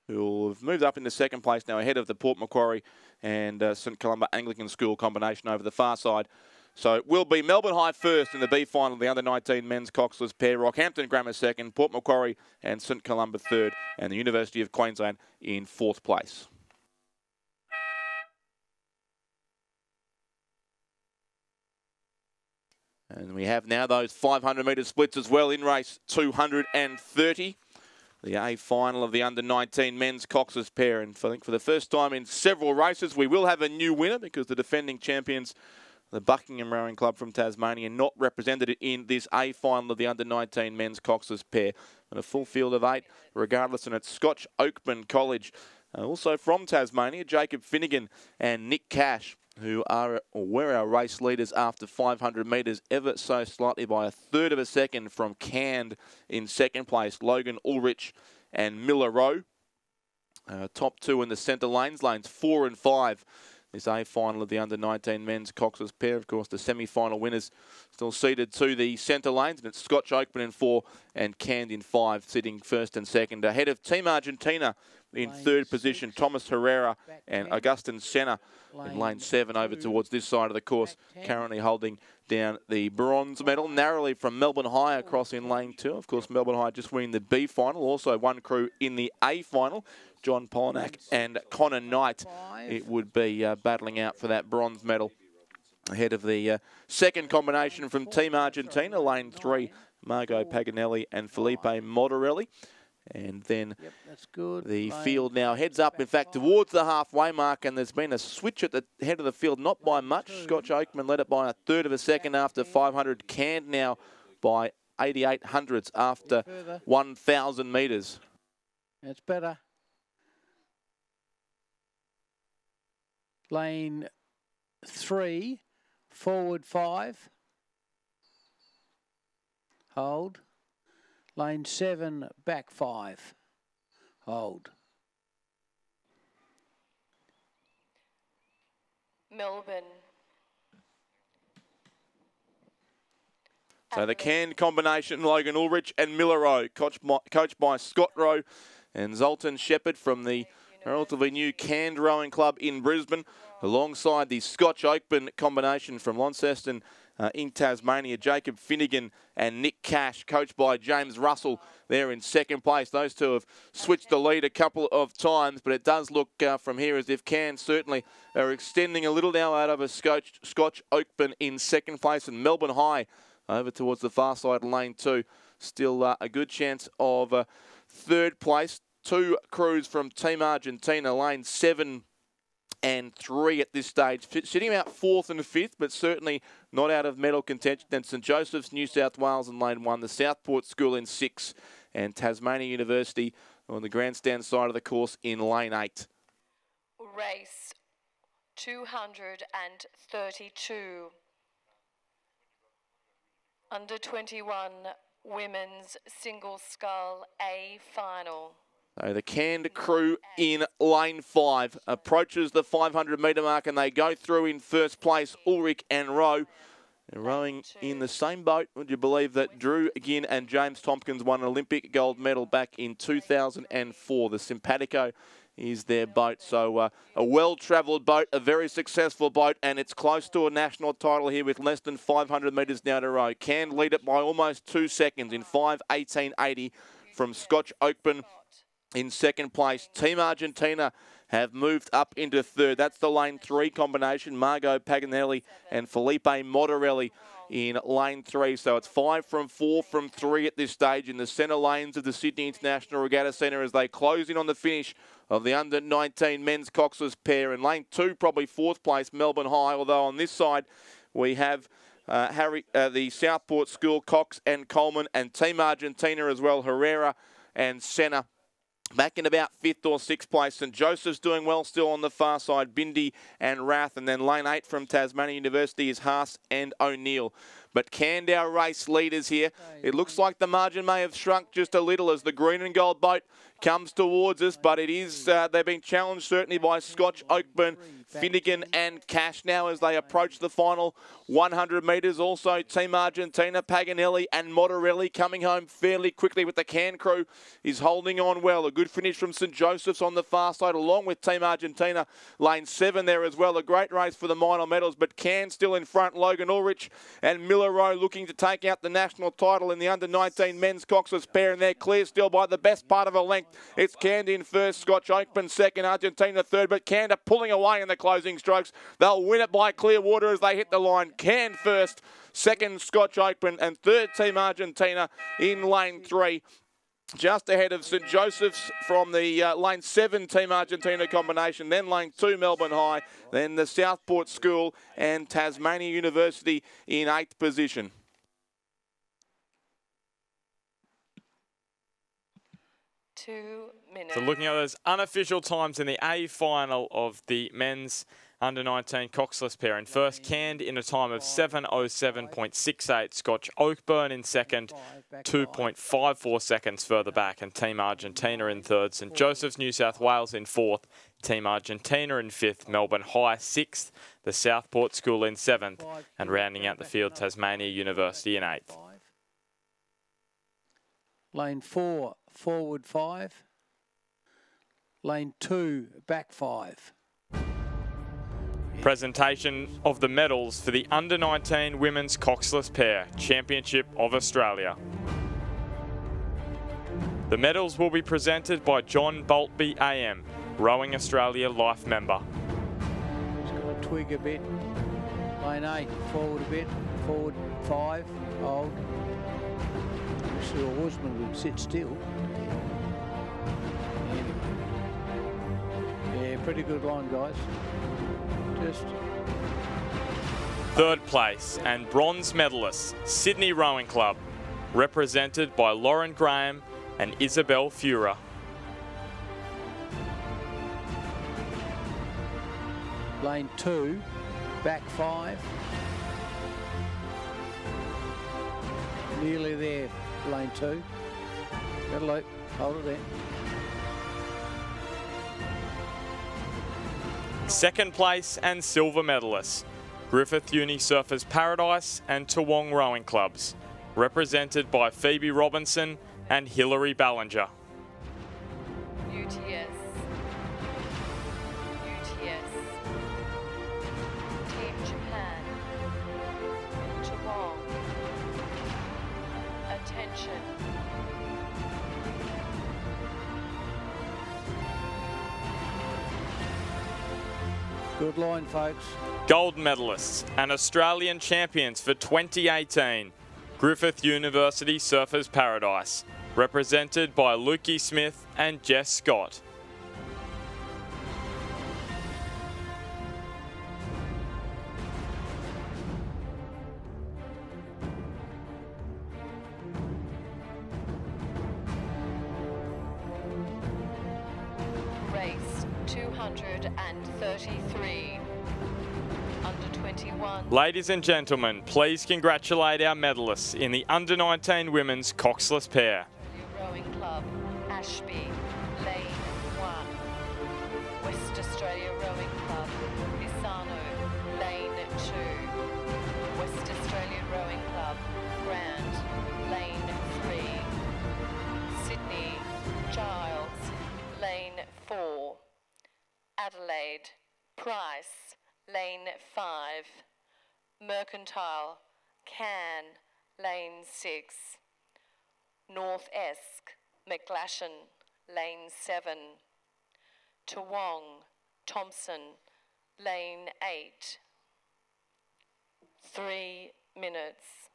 who have moved up into second place now ahead of the Port Macquarie and St Columba Anglican School combination over the far side. So it will be Melbourne High first in the B final of the under-19 men's Coxless pair, Rockhampton Grammar second, Port Macquarie and St Columba third, and the University of Queensland in fourth place. And we have now those 500-metre splits as well in race 230. The A final of the under-19 men's Cox's pair. And I think for the first time in several races, we will have a new winner because the defending champions, the Buckingham Rowing Club from Tasmania, not represented in this A final of the under-19 men's Cox's pair. And a full field of 8, regardless, and it's Scotch Oakman College. Also from Tasmania, Jacob Finnegan and Nick Cash, who are or were our race leaders after 500 metres, ever so slightly by a third of a second from Cand in second place. Logan Ulrich and Miller Rowe. Top two in the centre lanes, lanes 4 and 5. This A final of the under-19 men's Cox's pair. Of course, the semi-final winners still seated to the centre lanes, and it's Scotch Oakman in 4 and Cand in 5, sitting first and second. Ahead of Team Argentina in third position, Thomas Herrera and Augustin Senna in lane 7 over towards this side of the course, currently holding down the bronze medal, narrowly from Melbourne High across in lane 2. Of course, Melbourne High just winning the B final, also one crew in the A final, John Polinack and Connor Knight. It would be battling out for that bronze medal ahead of the second combination from Team Argentina, lane 3, Margot Paganelli and Felipe Moderelli. And then the field now heads up, in fact, towards the halfway mark, and there's been a switch at the head of the field, not by much. Scotch Oakman led it by a third of a second after 500. Canned now by 88 hundredths after 1,000 metres. That's better. Lane 3, forward 5. Hold. Lane 7, back 5. Hold. Melbourne. So the canned combination, Logan Ulrich and Miller Rowe, coached by Scott Rowe and Zoltan Shepherd from the relatively new Canned Rowing Club in Brisbane, alongside the Scotch Oakman combination from Launceston in Tasmania, Jacob Finnegan and Nick Cash, coached by James Russell there in second place. Those two have switched the lead a couple of times, but it does look from here as if Cairns certainly are extending a little now out of a Scotch Oakman in second place, and Melbourne High over towards the far side of lane 2. Still a good chance of third place. Two crews from Team Argentina, lane 7 and 3 at this stage, sitting about 4th and 5th, but certainly not out of medal contention. Then St Joseph's, New South Wales in lane 1, the Southport School in 6, and Tasmania University on the grandstand side of the course in lane 8. Race 232. Under 21 women's single scull A final. So the canned crew in lane 5 approaches the 500-metre mark, and they go through in first place, Ulrich and Rowe. They're rowing in the same boat. Would you believe that Drew Ginn and James Tompkins won an Olympic gold medal back in 2004? The Simpatico is their boat. So a well-travelled boat, a very successful boat, and it's close to a national title here with less than 500 metres now to row. Can lead it by almost 2 seconds in 5:18.80 from Scotch Oakburn in second place. Team Argentina have moved up into third. That's the lane 3 combination. Margot Paganelli and Felipe Motorelli in lane 3. So it's 5 from 4 from 3 at this stage in the centre lanes of the Sydney International Regatta Centre as they close in on the finish of the under-19 men's coxless pair. In lane 2, probably 4th place, Melbourne High, although on this side we have the Southport School, Cox and Coleman, and Team Argentina as well, Herrera and Senna. Back in about 5th or 6th place. St Joseph's doing well still on the far side. Bindi and Rath. And then lane 8 from Tasmania University is Haas and O'Neill. But canned our race leaders here. It looks like the margin may have shrunk just a little as the green and gold boat comes towards us. But it is, they've been challenged certainly by Scotch Oakburn, Finnegan and Cash now as they approach the final 100 metres. Also Team Argentina, Paganelli and Motorelli coming home fairly quickly with the can crew is holding on well. A good finish from St Joseph's on the far side along with Team Argentina. Lane 7 there as well. A great race for the minor medals, but Can still in front. Logan Ulrich and Miller Rowe looking to take out the national title in the under-19 men's coxless pair, and they're clear still by the best part of a length. It's Canned in first, Scotch Oakburn second, Argentina third, but Canned are pulling away in the closing strokes. They'll win it by clear water as they hit the line. Canned first, second Scotch Oakburn, and third Team Argentina in lane 3. Just ahead of St Joseph's from the lane 7 Team Argentina combination, then lane 2 Melbourne High, then the Southport School and Tasmania University in 8th position. So looking at those unofficial times in the A final of the men's under-19 coxless pair. In first, Canned in a time of 7:07.68. Scotch Oakburn in second, 2.54 seconds further back. And Team Argentina in third. St Joseph's, New South Wales in fourth. Team Argentina in fifth. Melbourne High sixth. The Southport School in seventh. And rounding out the field, Tasmania University in eighth. Lane 4, forward 5. Lane 2, back 5. Presentation of the medals for the under-19 women's coxless pair, Championship of Australia. The medals will be presented by John Boltby AM, Rowing Australia Life member. Just got to twig a bit. Lane 8, forward a bit. Forward 5, hold. Wish the horseman would sit still. Anyway. Yeah, pretty good line, guys. Just third place and bronze medalists, Sydney Rowing Club, represented by Lauren Graham and Isabel Fura. Lane 2, back 5. Nearly there, lane 2. That'll loop, hold it there. Second place and silver medalists, Griffith Uni Surfers Paradise and Toowong Rowing Clubs, represented by Phoebe Robinson and Hilary Ballinger. UTS. UTS. Team Japan. Toowong. Attention. Good line, folks. Gold medalists and Australian champions for 2018, Griffith University Surfers Paradise, represented by Lukey Smith and Jess Scott. Race 233. Under 21. Ladies and gentlemen, please congratulate our medalists in the under-19 women's coxless pair. Rowing Club, Ashby, Lane. Australia Rowing Club, Bisano, Lane 2. West Australian Rowing Club, Grant, Lane 3. Sydney, Giles, Lane 4. Adelaide, Price, Lane 5. Mercantile, Can, Lane 6. North Esk, McGlashan, Lane 7. Toowong, Thompson, Lane 8. 3 minutes.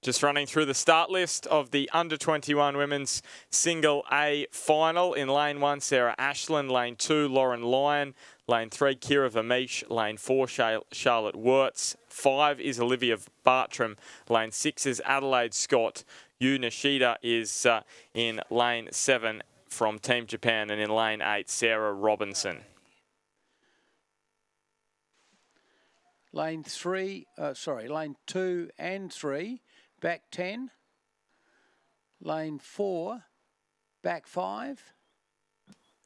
Just running through the start list of the under-21 women's single A final. In lane 1, Sarah Ashland. Lane 2, Lauren Lyon. Lane 3, Kira Vermeesh. Lane 4, Charlotte Wirtz. 5 is Olivia Bartram. Lane 6 is Adelaide Scott. Yu Nishida is in lane 7 from Team Japan. And in lane 8, Sarah Robinson. Lane 2 and 3, back 10. Lane 4, back 5.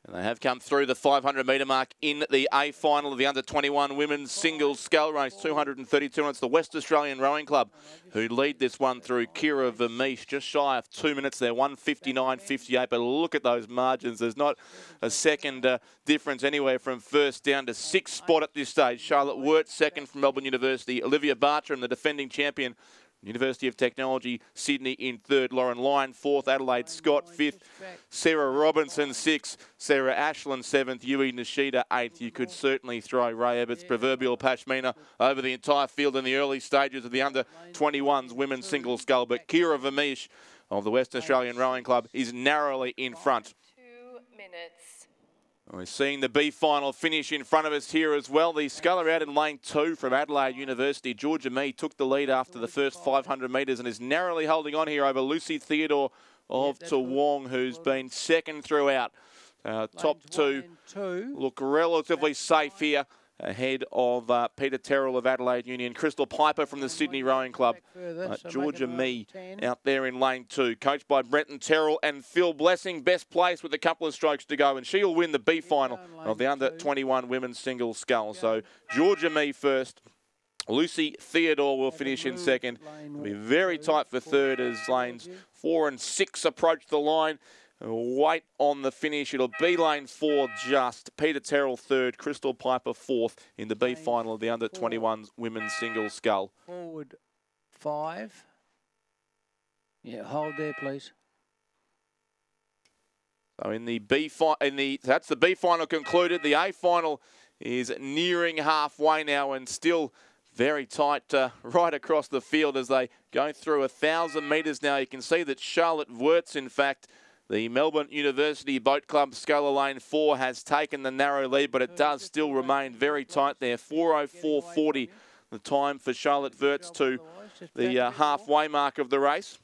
And they have come through the 500-metre mark in the A final of the under-21 women's singles scull race, 232. And it's the West Australian Rowing Club who lead this one through. Kira Vermeesh, just shy of 2 minutes there, 1:59.58. But look at those margins. There's not a second difference anywhere from first down to sixth spot at this stage. Charlotte Wirtz, second from Melbourne University. Olivia Bartram, the defending champion, University of Technology, Sydney in third. Lauren Lyon, fourth. Adelaide Scott, fifth. Sarah Robinson, sixth. Sarah Ashland, seventh. Yui Nishida, eighth. You could certainly throw Ray Abbott's proverbial pashmina over the entire field in the early stages of the under-21s women's single scull. But Kira Vermeesh of the West Australian Rowing Club is narrowly in front. 2 minutes. We're seeing the B final finish in front of us here as well. The sculler out in lane 2 from Adelaide University. Georgia Mee took the lead after the first 500 metres and is narrowly holding on here over Lucy Theodore of Toowong, who's been second throughout. Top two look relatively safe here, ahead of Peter Terrell of Adelaide Union, Crystal Piper from the Sydney Rowing Club, Georgia Mee out there in lane 2, coached by Brenton Terrell and Phil Blessing, best place with a couple of strokes to go, and she'll win the B final of the under-21 women's single scull. So Georgia Mee first, Lucy Theodore will finish in second. It'll be very tight for third as lanes 4 and 6 approach the line. Wait on the finish. It'll be lane 4 just. Peter Terrell third, Crystal Piper fourth in the B final of the under-21s women's single scull. Forward 5. Yeah, hold there, please. So in the B final, that's the B final concluded. The A final is nearing halfway now and still very tight right across the field as they go through 1,000 metres now. You can see that Charlotte Wirtz, in fact, the Melbourne University Boat Club sculler lane 4 has taken the narrow lead, but it does still remain very tight there. 4:04.40 the time for Charlotte Wirtz to the halfway mark of the race.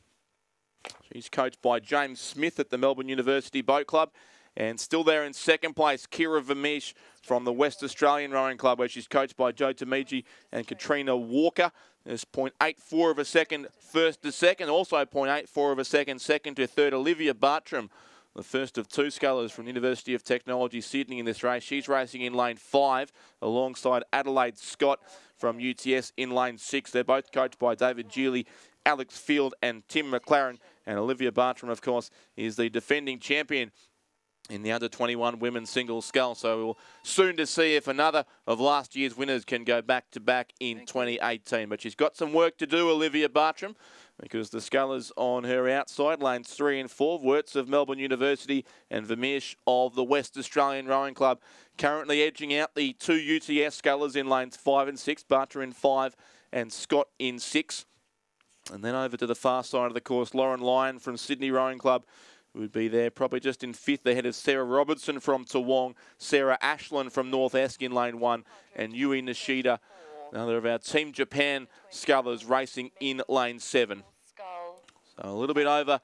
She's coached by James Smith at the Melbourne University Boat Club. And still there in second place, Kira Vermeesh from the West Australian Rowing Club, where she's coached by Joe Tamiji and Katrina Walker. There's 0.84 of a second first to second. Also 0.84 of a second to third. Olivia Bartram, the first of two scullers from the University of Technology, Sydney in this race. She's racing in lane 5 alongside Adelaide Scott from UTS in lane 6. They're both coached by David Geely, Alex Field and Tim McLaren. And Olivia Bartram, of course, is the defending champion in the under-21 women's single scull. So we'll soon to see if another of last year's winners can go back-to-back in 2018. But she's got some work to do, Olivia Bartram, because the scullers on her outside, lanes 3 and 4, Wirtz of Melbourne University and Vermeesh of the West Australian Rowing Club, currently edging out the two UTS scullers in lanes 5 and 6, Bartram in 5 and Scott in 6. And then over to the far side of the course, Lauren Lyon from Sydney Rowing Club would be there, probably just in 5th ahead of Sarah Robertson from Toowong, Sarah Ashland from North Esk in lane 1, and Yui Nishida, another of our Team Japan scullers, racing in lane 7. So a little bit over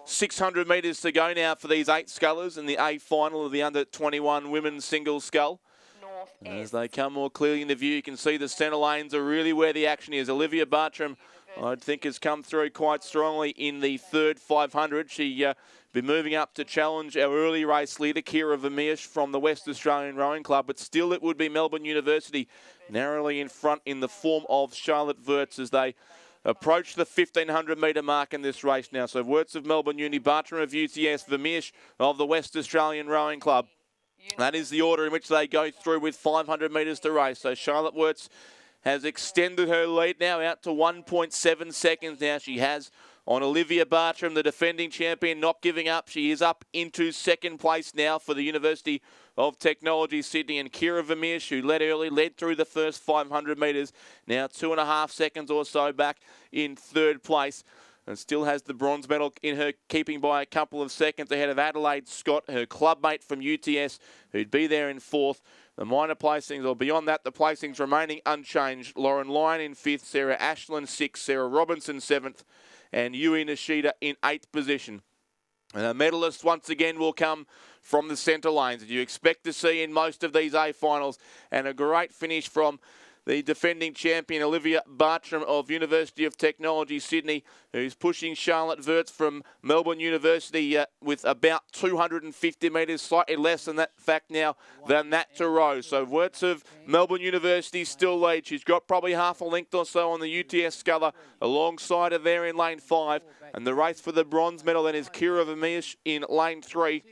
600 metres to go now for these 8 scullers in the A final of the under-21 women's single scull. And as they come more clearly into view, you can see the centre lanes are really where the action is. Olivia Bartram, I think, has come through quite strongly in the third 500. She been moving up to challenge our early race leader, Kira Vermeersch from the West Australian Rowing Club, but still it would be Melbourne University narrowly in front in the form of Charlotte Wirtz as they approach the 1,500 metre mark in this race now. So Wirtz of Melbourne Uni, Bartram of UTS, Vermeersch of the West Australian Rowing Club. That is the order in which they go through with 500 metres to race. So Charlotte Wirtz has extended her lead now out to 1.7 seconds now. She has on Olivia Bartram, the defending champion, not giving up. She is up into second place now for the University of Technology Sydney. And Kira Vermeersch, who led early, led through the first 500 metres. Now 2.5 seconds or so back in third place. And still has the bronze medal in her keeping by a couple of seconds ahead of Adelaide Scott, her clubmate from UTS, who'd be there in fourth. The minor placings, or beyond that, the placings remaining unchanged. Lauren Lyon in fifth, Sarah Ashland sixth, Sarah Robinson seventh, and Yui Nishida in eighth position. And the medalists once again will come from the centre lanes that you expect to see in most of these A finals, and a great finish from the defending champion Olivia Bartram of University of Technology Sydney, who's pushing Charlotte Wirtz from Melbourne University with about 250 metres, slightly less than that to row. So Wirtz of Melbourne University still leads. She's got probably half a length or so on the UTS sculler alongside her there in lane 5. And the race for the bronze medal then is Kira Vermeersch in lane 3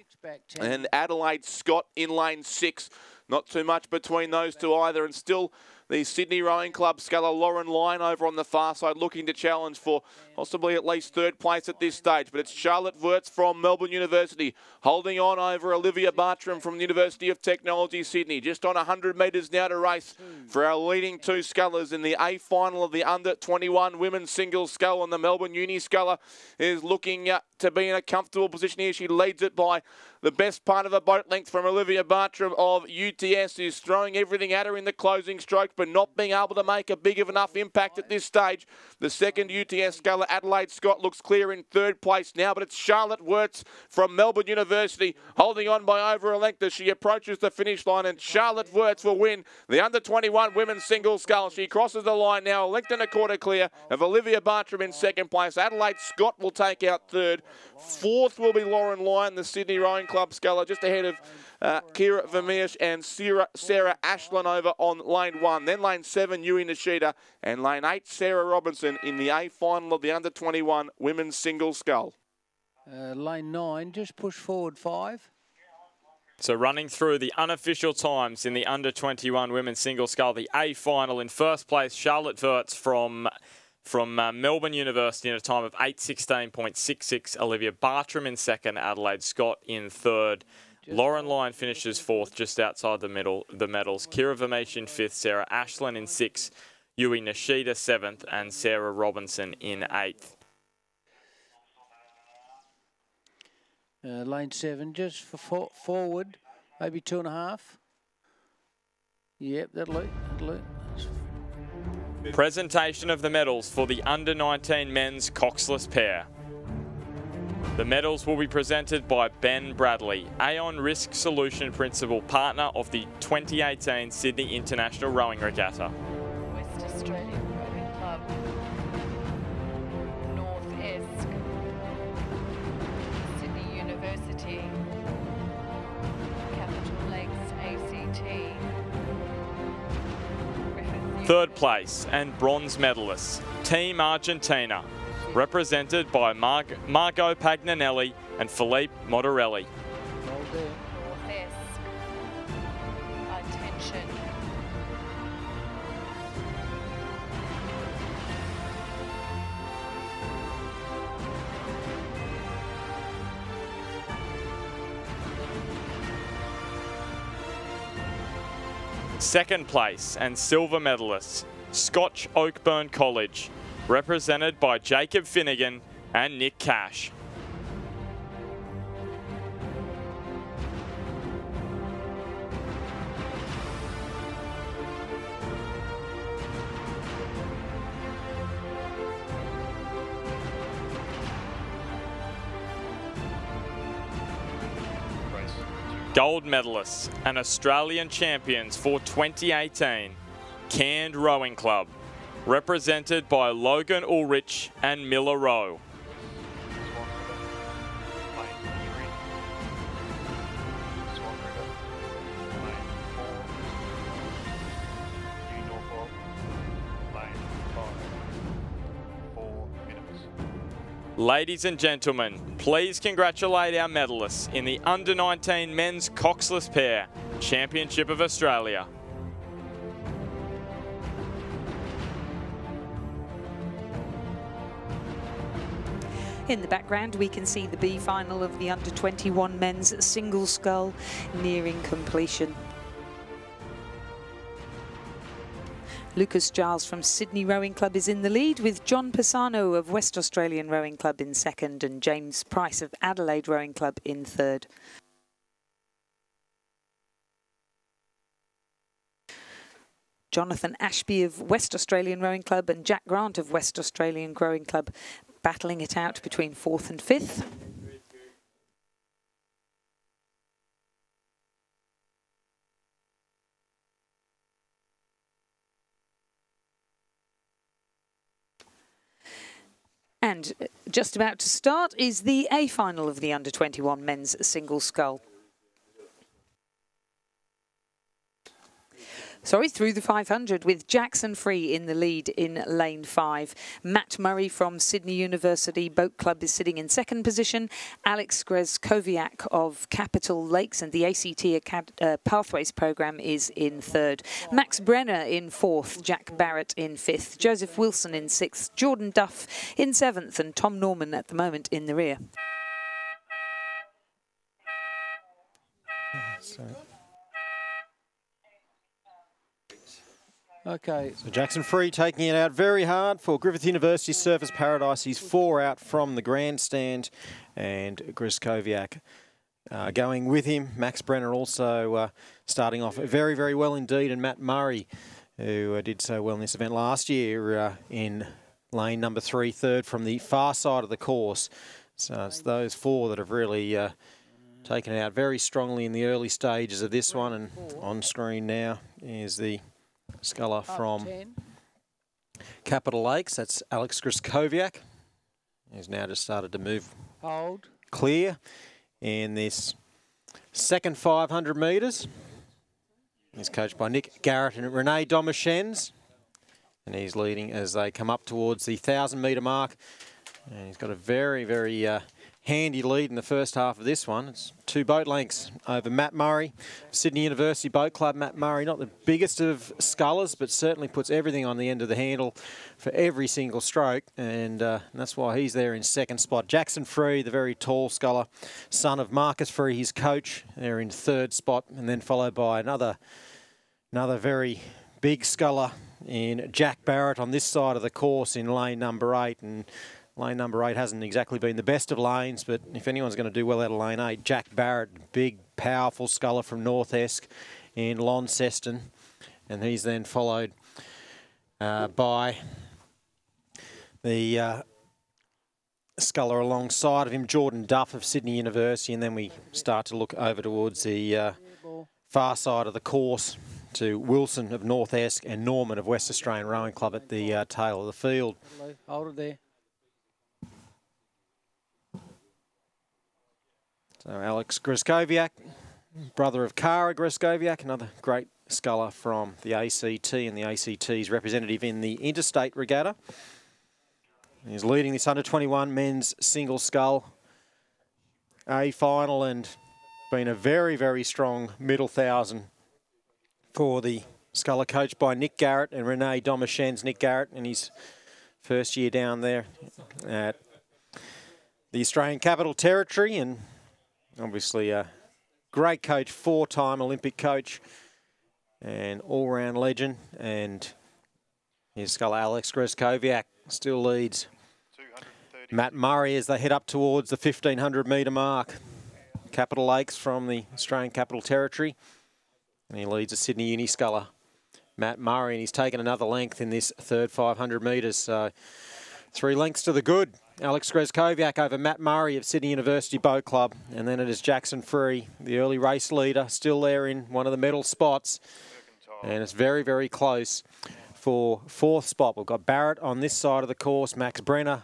and Adelaide Scott in lane 6. Not too much between those two either, and still the Sydney Rowing Club sculler Lauren Lyon over on the far side looking to challenge for possibly at least third place at this stage. But it's Charlotte Wirtz from Melbourne University holding on over Olivia Bartram from the University of Technology Sydney. Just on 100 metres now to race for our leading two scullers in the A final of the under-21 women's singles scull. And the Melbourne Uni sculler is looking to be in a comfortable position here. She leads it by the best part of a boat length from Olivia Bartram of UTS, who's throwing everything at her in the closing stroke, but not being able to make a big of enough impact at this stage. The second UTS sculler, Adelaide Scott, looks clear in third place now, but it's Charlotte Wirtz from Melbourne University holding on by over a length as she approaches the finish line, and Charlotte Wirtz will win the under-21 women's singles scull. She crosses the line now, a length and a quarter clear of Olivia Bartram in second place. Adelaide Scott will take out third. Fourth will be Lauren Lyon, the Sydney Rowing Club sculler, just ahead of Kira Vermeersch and Sarah Ashland over on lane 1. Then lane 7, Yui Nishida, and lane 8, Sarah Robinson in the A final of the under-21 women's single scull. Lane 9, just push forward 5. So running through the unofficial times in the under-21 women's single scull, the A final in first place, Charlotte Wirtz from Melbourne University in a time of 8:16.66. Olivia Bartram in second, Adelaide Scott in third. Lauren Lyon finishes fourth, just outside the medals. Kira Vermeersch in fifth, Sarah Ashland in sixth, Yui Nishida seventh, and Sarah Robinson in eighth. Lane 7, just for forward, maybe 2.5. Yep, that'll do. Presentation of the medals for the under-19 men's coxless pair. The medals will be presented by Ben Bradley, Aon Risk Solution Principal Partner of the 2018 Sydney International Rowing Regatta. West Australian Rowing Club, North Esk, Sydney University, Capital Lakes ACT, Third place and bronze medalists, Team Argentina, represented by Margot Pagnanelli and Philippe Motorelli. North Esk, attention. Second place and silver medalists, Scotch Oakburn College, represented by Jacob Finnegan and Nick Cash. Race 2. Gold medalists and Australian champions for 2018, Cairns Rowing Club, represented by Logan Ulrich and Miller Rowe. Ladies and gentlemen, please congratulate our medalists in the Under-19 Men's Coxless Pair Championship of Australia. In the background, we can see the B final of the Under-21 Men's Single Scull nearing completion. Lucas Giles from Sydney Rowing Club is in the lead, with John Pisano of West Australian Rowing Club in second and James Price of Adelaide Rowing Club in third. Jonathan Ashby of West Australian Rowing Club and Jack Grant of West Australian Rowing Club battling it out between fourth and fifth. And just about to start is the A final of the Under-21 Men's Single Scull. Through the 500 with Jackson Free in the lead in lane 5. Matt Murray from Sydney University Boat Club is sitting in second position. Alex Grezkoviak of Capital Lakes and the ACT Pathways program is in third. Max Brenner in fourth. Jack Barrett in fifth. Joseph Wilson in sixth. Jordan Duff in seventh. And Tom Norman at the moment in the rear. Okay. So Jackson Free taking it out very hard for Griffith University Surfers Paradise. He's 4 out from the grandstand, and Grezkoviak going with him. Max Brenner also starting off very, very well indeed, and Matt Murray, who did so well in this event last year in lane number 3, third from the far side of the course. So it's those 4 that have really taken it out very strongly in the early stages of this one, and on screen now is the sculler from Capital Lakes. That's Alex Grezkoviak. He's now just started to move clear in this second 500 metres. He's coached by Nick Garrett and Renee Domashens, and he's leading as they come up towards the 1,000-metre mark. And he's got a very, very handy lead in the first half of this one. It's 2 boat lengths over Matt Murray, Sydney University Boat Club. Matt Murray, not the biggest of scullers, but certainly puts everything on the end of the handle for every single stroke, and that's why he's there in second spot. Jackson Free, the very tall sculler, son of Marcus Free, his coach, they're in third spot, and then followed by another very big sculler in Jack Barrett on this side of the course in lane number 8, and lane number 8 hasn't exactly been the best of lanes, but if anyone's going to do well out of lane 8, Jack Barrett, big, powerful sculler from North Esk in Launceston. And he's then followed by the sculler alongside of him, Jordan Duff of Sydney University. And then we start to look over towards the far side of the course to Wilson of North Esk and Norman of West Australian Rowing Club at the tail of the field. Hold it there. So Alex Grezkoviak, brother of Cara Grezkoviak, another great sculler from the ACT and the ACT's representative in the interstate regatta. He's leading this under-21 men's single scull A final, and been a very, very strong middle 1,000 for the sculler coached by Nick Garrett and Renee Domashens. Nick Garrett in his first year down there at the Australian Capital Territory, and obviously a great coach, 4-time Olympic coach and all-round legend. And his sculler Alex Grezkoviak still leads Matt Murray as they head up towards the 1,500-metre mark. Capital Lakes from the Australian Capital Territory. And he leads a Sydney Uni sculler, Matt Murray, and he's taken another length in this third 500 metres. So 3 lengths to the good Alex Grezkoviak over Matt Murray of Sydney University Boat Club. And then it is Jackson Free, the early race leader, still there in one of the medal spots. And it's very, very close for fourth spot. We've got Barrett on this side of the course, Max Brenner,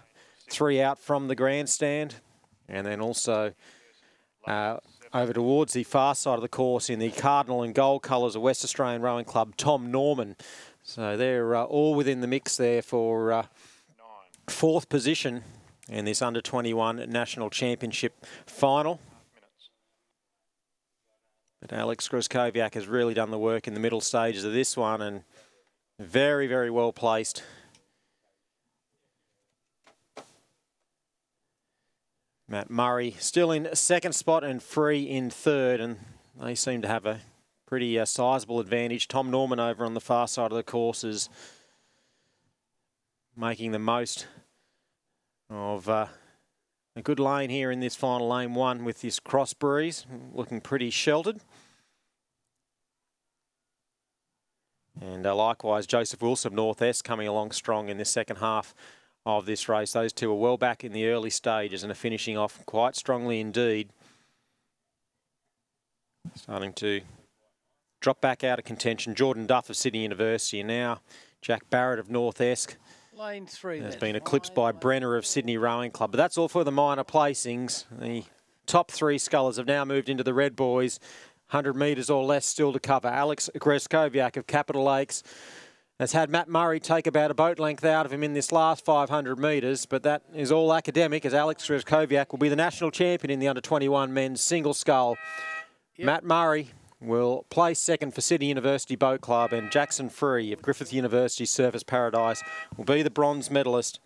3 out from the grandstand. And then also over towards the far side of the course in the Cardinal and Gold colours of West Australian Rowing Club, Tom Norman. So they're all within the mix there for fourth position in this Under-21 National Championship final. But Alex Grezkoviak has really done the work in the middle stages of this one and very, very well placed. Matt Murray still in second spot and Free in third, and they seem to have a pretty sizable advantage. Tom Norman over on the far side of the course is making the most of a good lane here in this final lane one with this cross breeze, looking pretty sheltered. And likewise, Joseph Wilson of North Est coming along strong in this second half of this race. Those two are well back in the early stages and are finishing off quite strongly indeed. Starting to drop back out of contention. Jordan Duff of Sydney University, and now Jack Barrett of North Est Lane 3 has been eclipsed by Brenner of Sydney Rowing Club. But that's all for the minor placings. The top 3 scullers have now moved into the red boys. 100 metres or less still to cover. Alex Grezkoviak of Capital Lakes has had Matt Murray take about a boat length out of him in this last 500 metres, but that is all academic, as Alex Grezkoviak will be the national champion in the Under-21 men's single scull. Yep. Matt Murray will place second for Sydney University Boat Club, and Jackson Free of Griffith University Surfers Paradise will be the bronze medalist.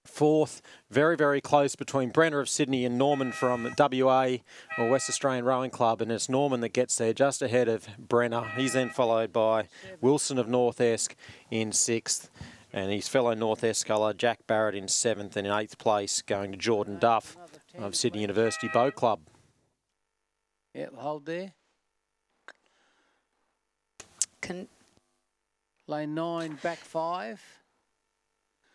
Fourth, very, very close between Brenner of Sydney and Norman from WA or West Australian Rowing Club, and it's Norman that gets there just ahead of Brenner. He's then followed by Wilson of North Esk in 6th, and his fellow North Est sculler Jack Barrett in 7th, and in 8th place going to Jordan Duff of Sydney University Boat Club. Yeah, hold there. Lane 9, back 5.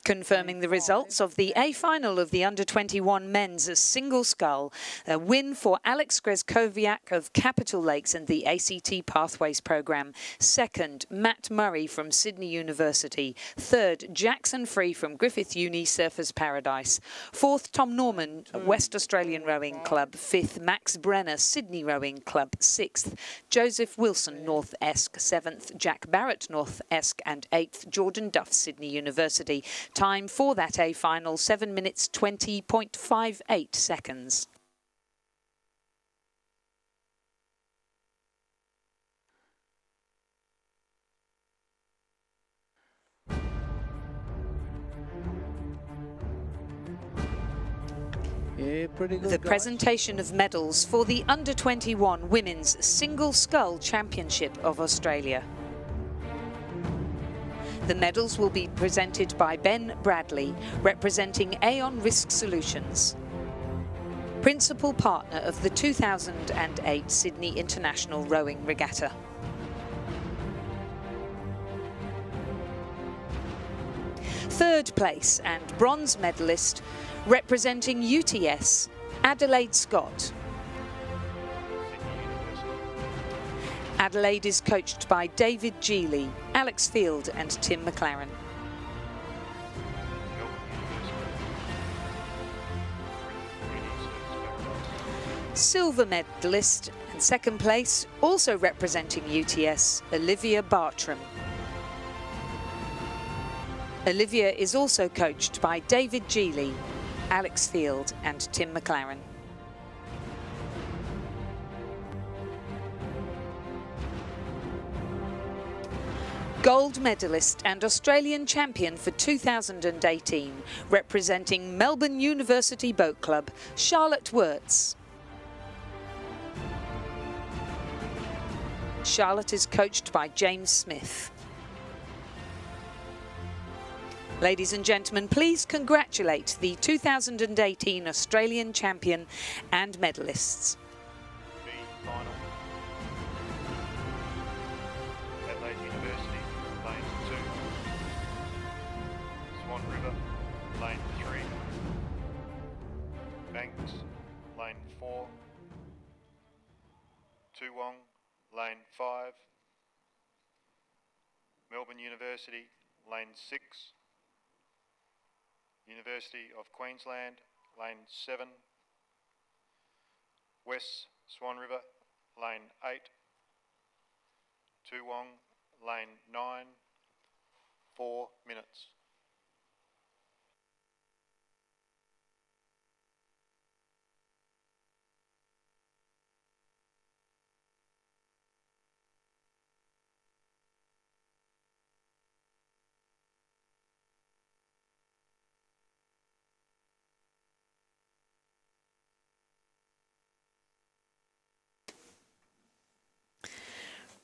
Confirming the results of the A final of the Under-21 men's single scull. A win for Alex Grezkoviak of Capital Lakes and the ACT Pathways Programme. Second, Matt Murray from Sydney University. Third, Jackson Free from Griffith Uni Surfers Paradise. Fourth, Tom Norman, West Australian Rowing Club. Fifth, Max Brenner, Sydney Rowing Club. Sixth, Joseph Wilson, North Esk. Seventh, Jack Barrett, North Esk. And 8th, Jordan Duff, Sydney University. Time for that A final, 7 minutes 20.58 seconds. Yeah, pretty good. The presentation of medals for the Under-21 Women's Single Scull Championship of Australia. The medals will be presented by Ben Bradley, representing Aon Risk Solutions, principal partner of the 2008 Sydney International Rowing Regatta. Third place and bronze medalist, representing UTS, Adelaide Scott. Adelaide is coached by David Geely, Alex Field and Tim McLaren. Silver medalist and second place, also representing UTS, Olivia Bartram. Olivia is also coached by David Geely, Alex Field and Tim McLaren. Gold medalist and Australian champion for 2018, representing Melbourne University Boat Club, Charlotte Wirtz. Charlotte is coached by James Smith. Ladies and gentlemen, please congratulate the 2018 Australian champion and medalists. Final. Adelaide University, lane 2. Swan River, lane 3. lane 4. Toowong, lane 5. Melbourne University, lane 6. University of Queensland, lane 7. West Swan River, lane 8. Toowong, lane 9. 4 minutes.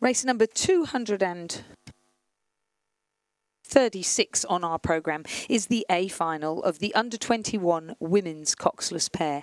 Race number 236 on our programme is the A final of the under-21 women's coxless pair.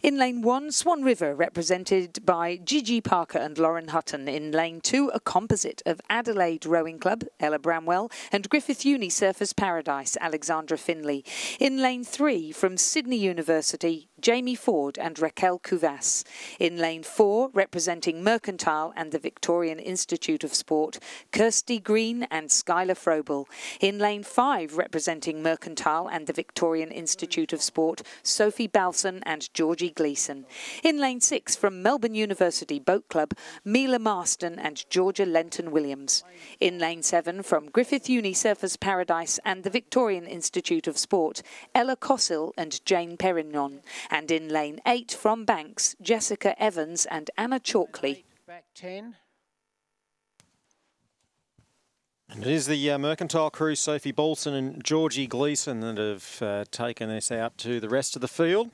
In lane 1, Swan River, represented by Gigi Parker and Lauren Hutton. In lane 2, a composite of Adelaide Rowing Club, Ella Bramwell, and Griffith Uni Surfers Paradise, Alexandra Finley. In lane 3, from Sydney University, Jamie Ford and Raquel Cuvas. In lane 4, representing Mercantile and the Victorian Institute of Sport, Kirsty Green and Skylar Frobel. In lane 5, representing Mercantile and the Victorian Institute of Sport, Sophie Balson and Georgie Gleeson. In lane 6, from Melbourne University Boat Club, Mila Marston and Georgia Lenton Williams. In lane 7, from Griffith Uni Surfers Paradise and the Victorian Institute of Sport, Ella Cossil and Jane Perignon. And in lane 8, from Banks, Jessica Evans and Anna Chalkley. Back 10. And it is the Mercantile crew, Sophie Balson and Georgie Gleeson, that have taken this out to the rest of the field.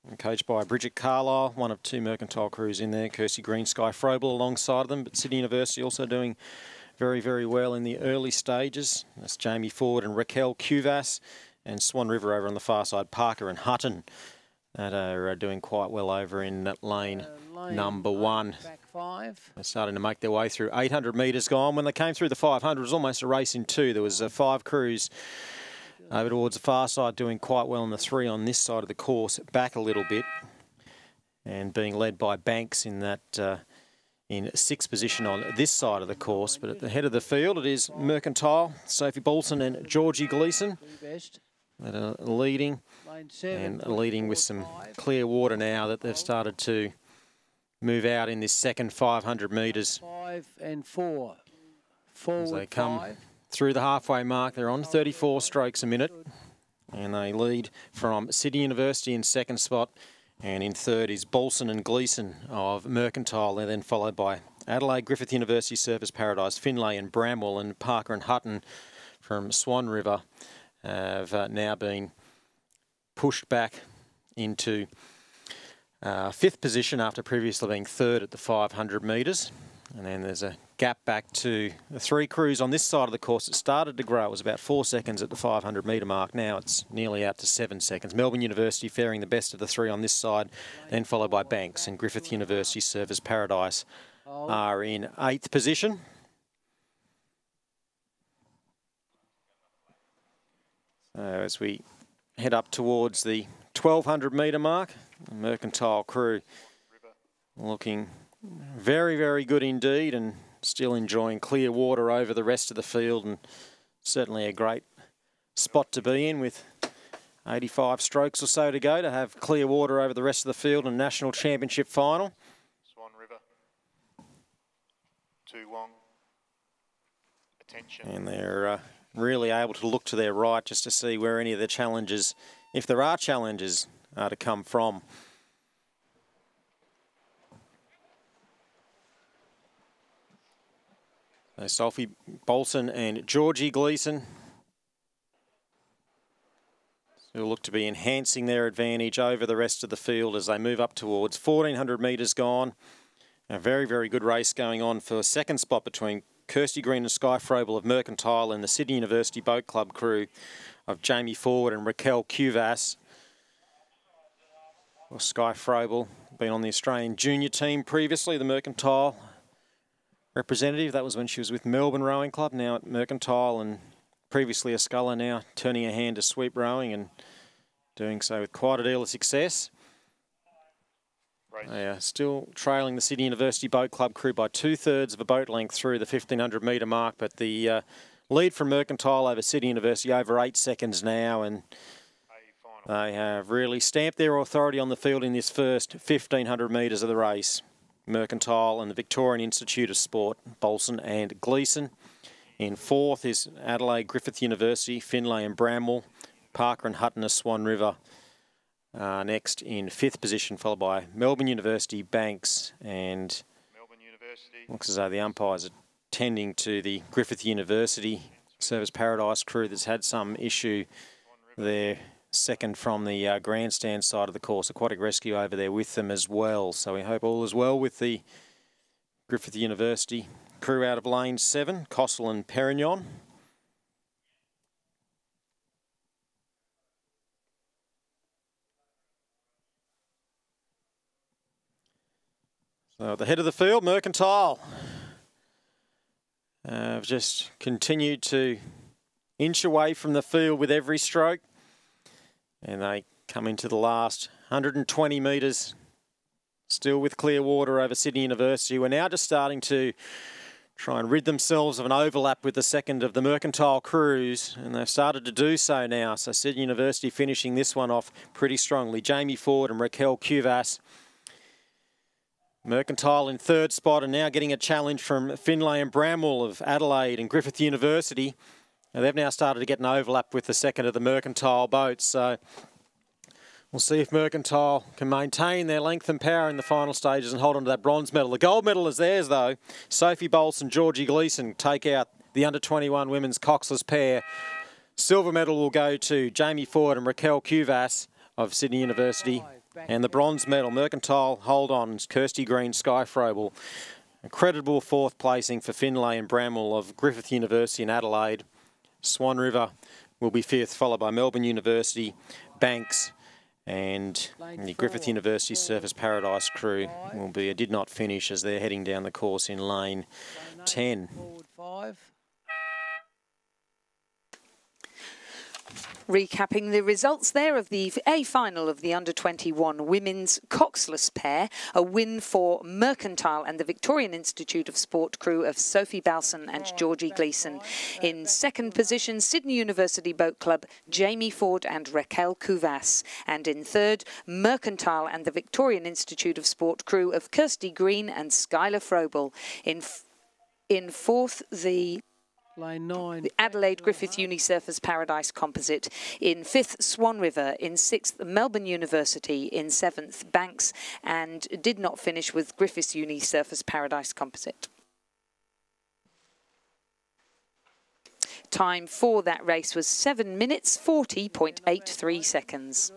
And coached by Bridget Carlisle, one of 2 Mercantile crews in there, Kirsty Green, Sky Frobel alongside them. But Sydney University also doing very, very well in the early stages. That's Jamie Ford and Raquel Cuvas, and Swan River over on the far side, Parker and Hutton, that are doing quite well over in lane number 1. Back 5. They're starting to make their way through. 800 metres gone. When they came through the 500, it was almost a race in 2. There was 5 crews over towards the far side doing quite well in the 3 on this side of the course, back a little bit, and being led by Banks in that in 6th position on this side of the course. But at the head of the field, it is Mercantile, Sophie Balson and Georgie Gleeson that are leading, and leading with some clear water now that they've started to move out in this second 500 metres. 5 and 4. Forward as they come 5. through the halfway mark. They're on 34 strokes a minute, and they lead from Sydney University in 2nd spot, and in 3rd is Balson and Gleeson of Mercantile. They're then followed by Adelaide, Griffith University, Surfers Paradise, Finlay and Bramwell, and Parker and Hutton from Swan River have now been pushed back into 5th position after previously being 3rd at the 500 metres. And then there's a gap back to the 3 crews on this side of the course. It started to grow. It was about 4 seconds at the 500 metre mark. Now it's nearly out to 7 seconds. Melbourne University faring the best of the 3 on this side, then followed by Banks, and Griffith University Surfers Paradise are in 8th position. So as we head up towards the 1200 metre mark, the Mercantile crew looking very, very good indeed, and still enjoying clear water over the rest of the field, and certainly a great spot to be in with 85 strokes or so to go, to have clear water over the rest of the field in National Championship final. Swan River. Toowong. Attention. And they're really able to look to their right just to see where any of the challenges, if there are challenges, are to come from. So Sophie Balson and Georgie Gleeson will look to be enhancing their advantage over the rest of the field as they move up towards 1400 metres gone. A very, very good race going on for 2nd spot between Kirsty Green and Sky Frobel of Mercantile and the Sydney University Boat Club crew of Jamie Ford and Raquel Cuvas. Well, Sky Frobel been on the Australian junior team previously, the Mercantile representative. That was when she was with Melbourne Rowing Club, now at Mercantile, and previously a sculler, now turning her hand to sweep rowing, and doing so with quite a deal of success. Race. They are still trailing the Sydney University Boat Club crew by 2/3 of a boat length through the 1,500 metre mark, but the lead from Mercantile over Sydney University over 8 seconds now, and they have really stamped their authority on the field in this first 1,500 metres of the race. Mercantile and the Victorian Institute of Sport, Bolson and Gleeson. In fourth is Adelaide Griffith University, Finlay and Bramwell, Parker and Hutton, Swan River. Next in fifth position, followed by Melbourne University, Banks, and looks as though the umpires are tending to the Griffith University Service Paradise crew that's had some issue there, second from the grandstand side of the course. Aquatic Rescue over there with them as well. So we hope all is well with the Griffith University crew out of lane 7, Cossell and Perignon. So at the head of the field, Mercantile have just continued to inch away from the field with every stroke. And they come into the last 120 metres, still with clear water over Sydney University. We're now just starting to try and rid themselves of an overlap with the second of the Mercantile crews, and they've started to do so now. So Sydney University finishing this one off pretty strongly. Jamie Ford and Raquel Cuvas. Mercantile in third spot, and now getting a challenge from Finlay and Bramwell of Adelaide and Griffith University. And they've now started to get an overlap with the second of the Mercantile boats. So we'll see if Mercantile can maintain their length and power in the final stages and hold on to that bronze medal. The gold medal is theirs, though. Sophie Bolson and Georgie Gleeson take out the under-21 women's coxless pair. Silver medal will go to Jamie Ford and Raquel Cuvas of Sydney University. And the bronze medal, Mercantile hold on, Kirsty Green, Sky Frobel. A creditable fourth placing for Finlay and Bramwell of Griffith University in Adelaide. Swan River will be fifth, followed by Melbourne University, Banks, and the Griffith University Surface Paradise crew will be did not finish as they're heading down the course in lane 10. Recapping the results there of the A final of the under-21 women's coxless pair, a win for Mercantile and the Victorian Institute of Sport crew of Sophie Balson and Georgie Gleeson. In second position, Sydney University Boat Club, Jamie Ford and Raquel Cuvas. And in third, Mercantile and the Victorian Institute of Sport crew of Kirsty Green and Skylar Frobel. In fourth, the Adelaide Griffith Uni Surfers Paradise Composite. In fifth, Swan River. In sixth, Melbourne University. In seventh, Banks. And did not finish with Griffith Uni Surfers Paradise Composite. Time for that race was 7 minutes 40.83 seconds.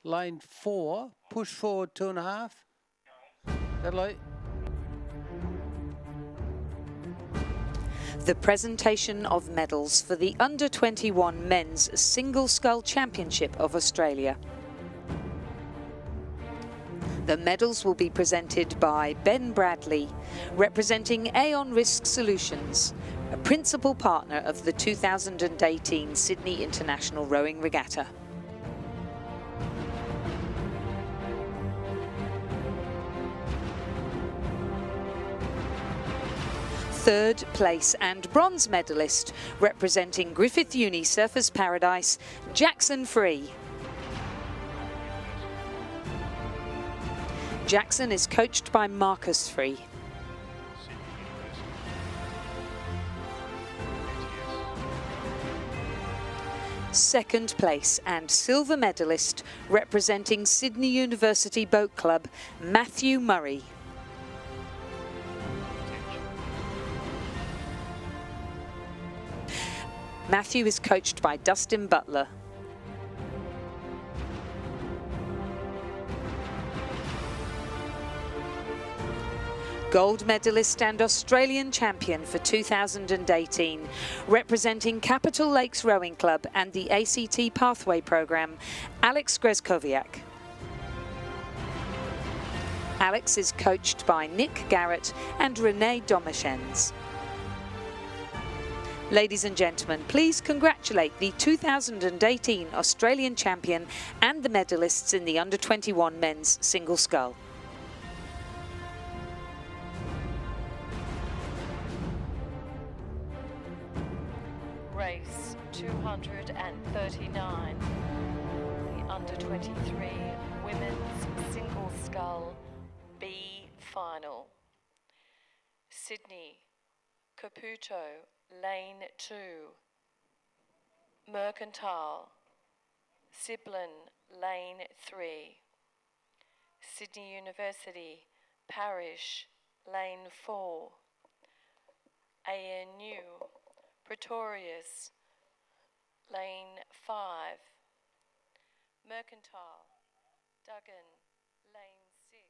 Lane 4, push forward 2.5. Adelaide. The presentation of medals for the Under-21 Men's Single Scull Championship of Australia. The medals will be presented by Ben Bradley, representing Aon Risk Solutions, a principal partner of the 2018 Sydney International Rowing Regatta. Third place and bronze medalist, representing Griffith Uni Surfers Paradise, Jackson Free. Jackson is coached by Marcus Free. Second place and silver medalist, representing Sydney University Boat Club, Matthew Murray. Matthew is coached by Dustin Butler. Gold medalist and Australian champion for 2018, representing Capital Lakes Rowing Club and the ACT Pathway Programme, Alex Grezkowiak. Alex is coached by Nick Garrett and Renee Domashens. Ladies and gentlemen, please congratulate the 2018 Australian champion and the medalists in the under-21 men's single scull. Race 239. The under-23 women's single scull B final. Sydney, Caputo, Lane 2. Mercantile, Siblin, Lane 3. Sydney University, Parish, Lane 4. ANU, Pretorius, Lane 5. Mercantile, Duggan, Lane 6.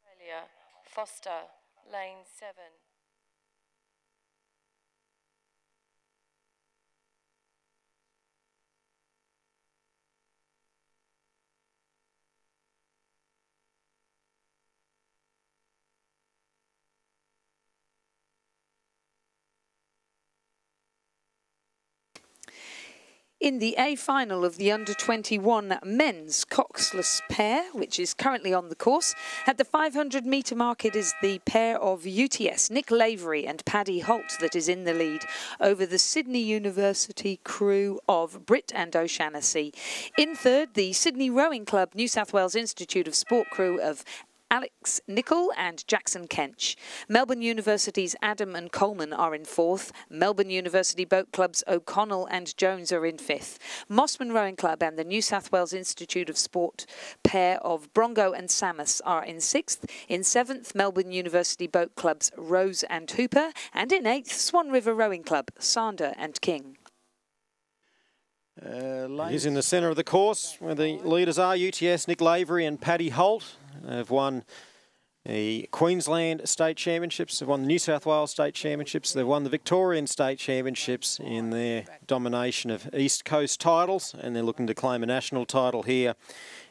Australia, Foster, Lane 7. In the A final of the under-21 men's coxless pair, which is currently on the course, at the 500 metre mark, it is the pair of UTS, Nick Lavery and Paddy Holt, that is in the lead over the Sydney University crew of Britt and O'Shannessy. In third, the Sydney Rowing Club New South Wales Institute of Sport crew of Alex Nicol and Jackson Kench. Melbourne University's Adam and Coleman are in fourth. Melbourne University Boat Club's O'Connell and Jones are in fifth. Mossman Rowing Club and the New South Wales Institute of Sport pair of Brongo and Samus are in sixth. In seventh, Melbourne University Boat Club's Rose and Hooper. And in eighth, Swan River Rowing Club, Sander and King. He's in the centre of the course where the leaders are UTS, Nick Lavery and Paddy Holt. They've won the Queensland State Championships, they've won the New South Wales State Championships, they've won the Victorian State Championships in their domination of East Coast titles, and they're looking to claim a national title here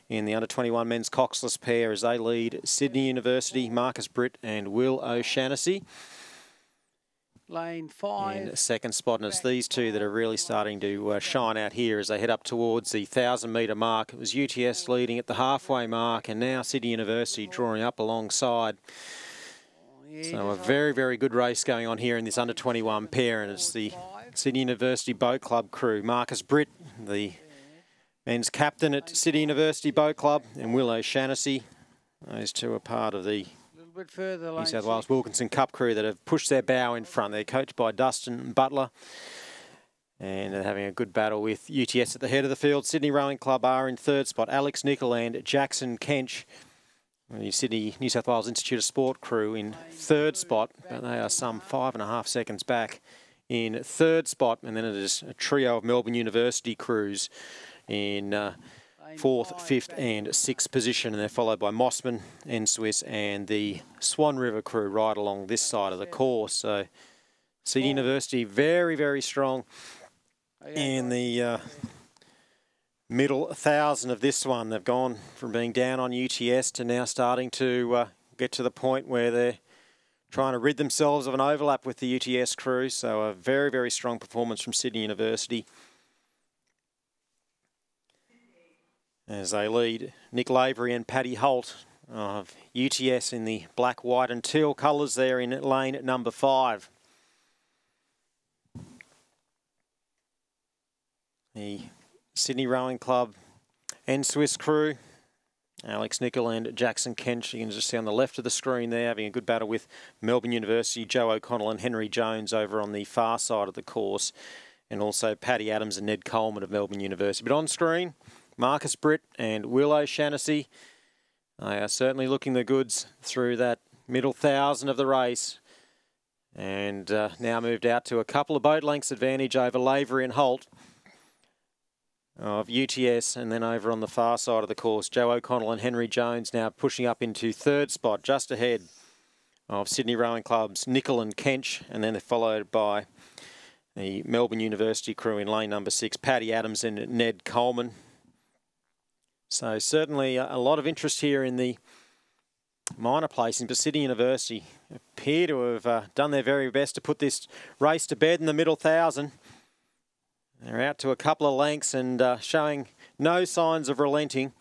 in the under-21 men's coxless pair as they lead Sydney University, Marcus Britt and Will O'Shannessy. Lane 5. In second spot, and it's these two that are really starting to shine out here as they head up towards the 1,000 metre mark. It was UTS leading at the halfway mark, and now Sydney University drawing up alongside. So a very, very good race going on here in this under-21 pair, and it's the Sydney University Boat Club crew. Marcus Britt, the men's captain at Sydney University Boat Club, and Will O'Shannessy. Those two are part of the Bit further, New South Wales Wilkinson Cup crew that have pushed their bow in front. They're coached by Dustin Butler, and they're having a good battle with UTS at the head of the field. Sydney Rowing Club are in third spot. Alex Nicol and Jackson Kench, the Sydney New South Wales Institute of Sport crew, in third spot, but they are some 5.5 seconds back in third spot. And then it is a trio of Melbourne University crews in fourth, fifth and sixth position, and they're followed by Mossman, N-Swiss and the Swan River crew right along this side of the course. So Sydney University very, very strong in the middle 1,000 of this one. They've gone from being down on UTS to now starting to get to the point where they're trying to rid themselves of an overlap with the UTS crew. So a very, very strong performance from Sydney University as they lead Nick Lavery and Paddy Holt of UTS in the black, white and teal colours there in lane number 5. The Sydney Rowing Club and Swiss crew, Alex Nicol and Jackson Kench, you can just see on the left of the screen there, having a good battle with Melbourne University, Joe O'Connell and Henry Jones over on the far side of the course, and also Paddy Adams and Ned Coleman of Melbourne University. But on screen, Marcus Britt and Will O'Shannessy. They are certainly looking the goods through that middle 1,000 of the race, and now moved out to a couple of boat lengths advantage over Lavery and Holt of UTS, and then over on the far side of the course, Joe O'Connell and Henry Jones now pushing up into third spot, just ahead of Sydney Rowing Club's Nicol and Kench, and then they're followed by the Melbourne University crew in lane number 6, Paddy Adams and Ned Coleman. So certainly a lot of interest here in the minor placing, but Sydney University appear to have done their very best to put this race to bed in the middle 1,000. They're out to a couple of lengths and showing no signs of relenting.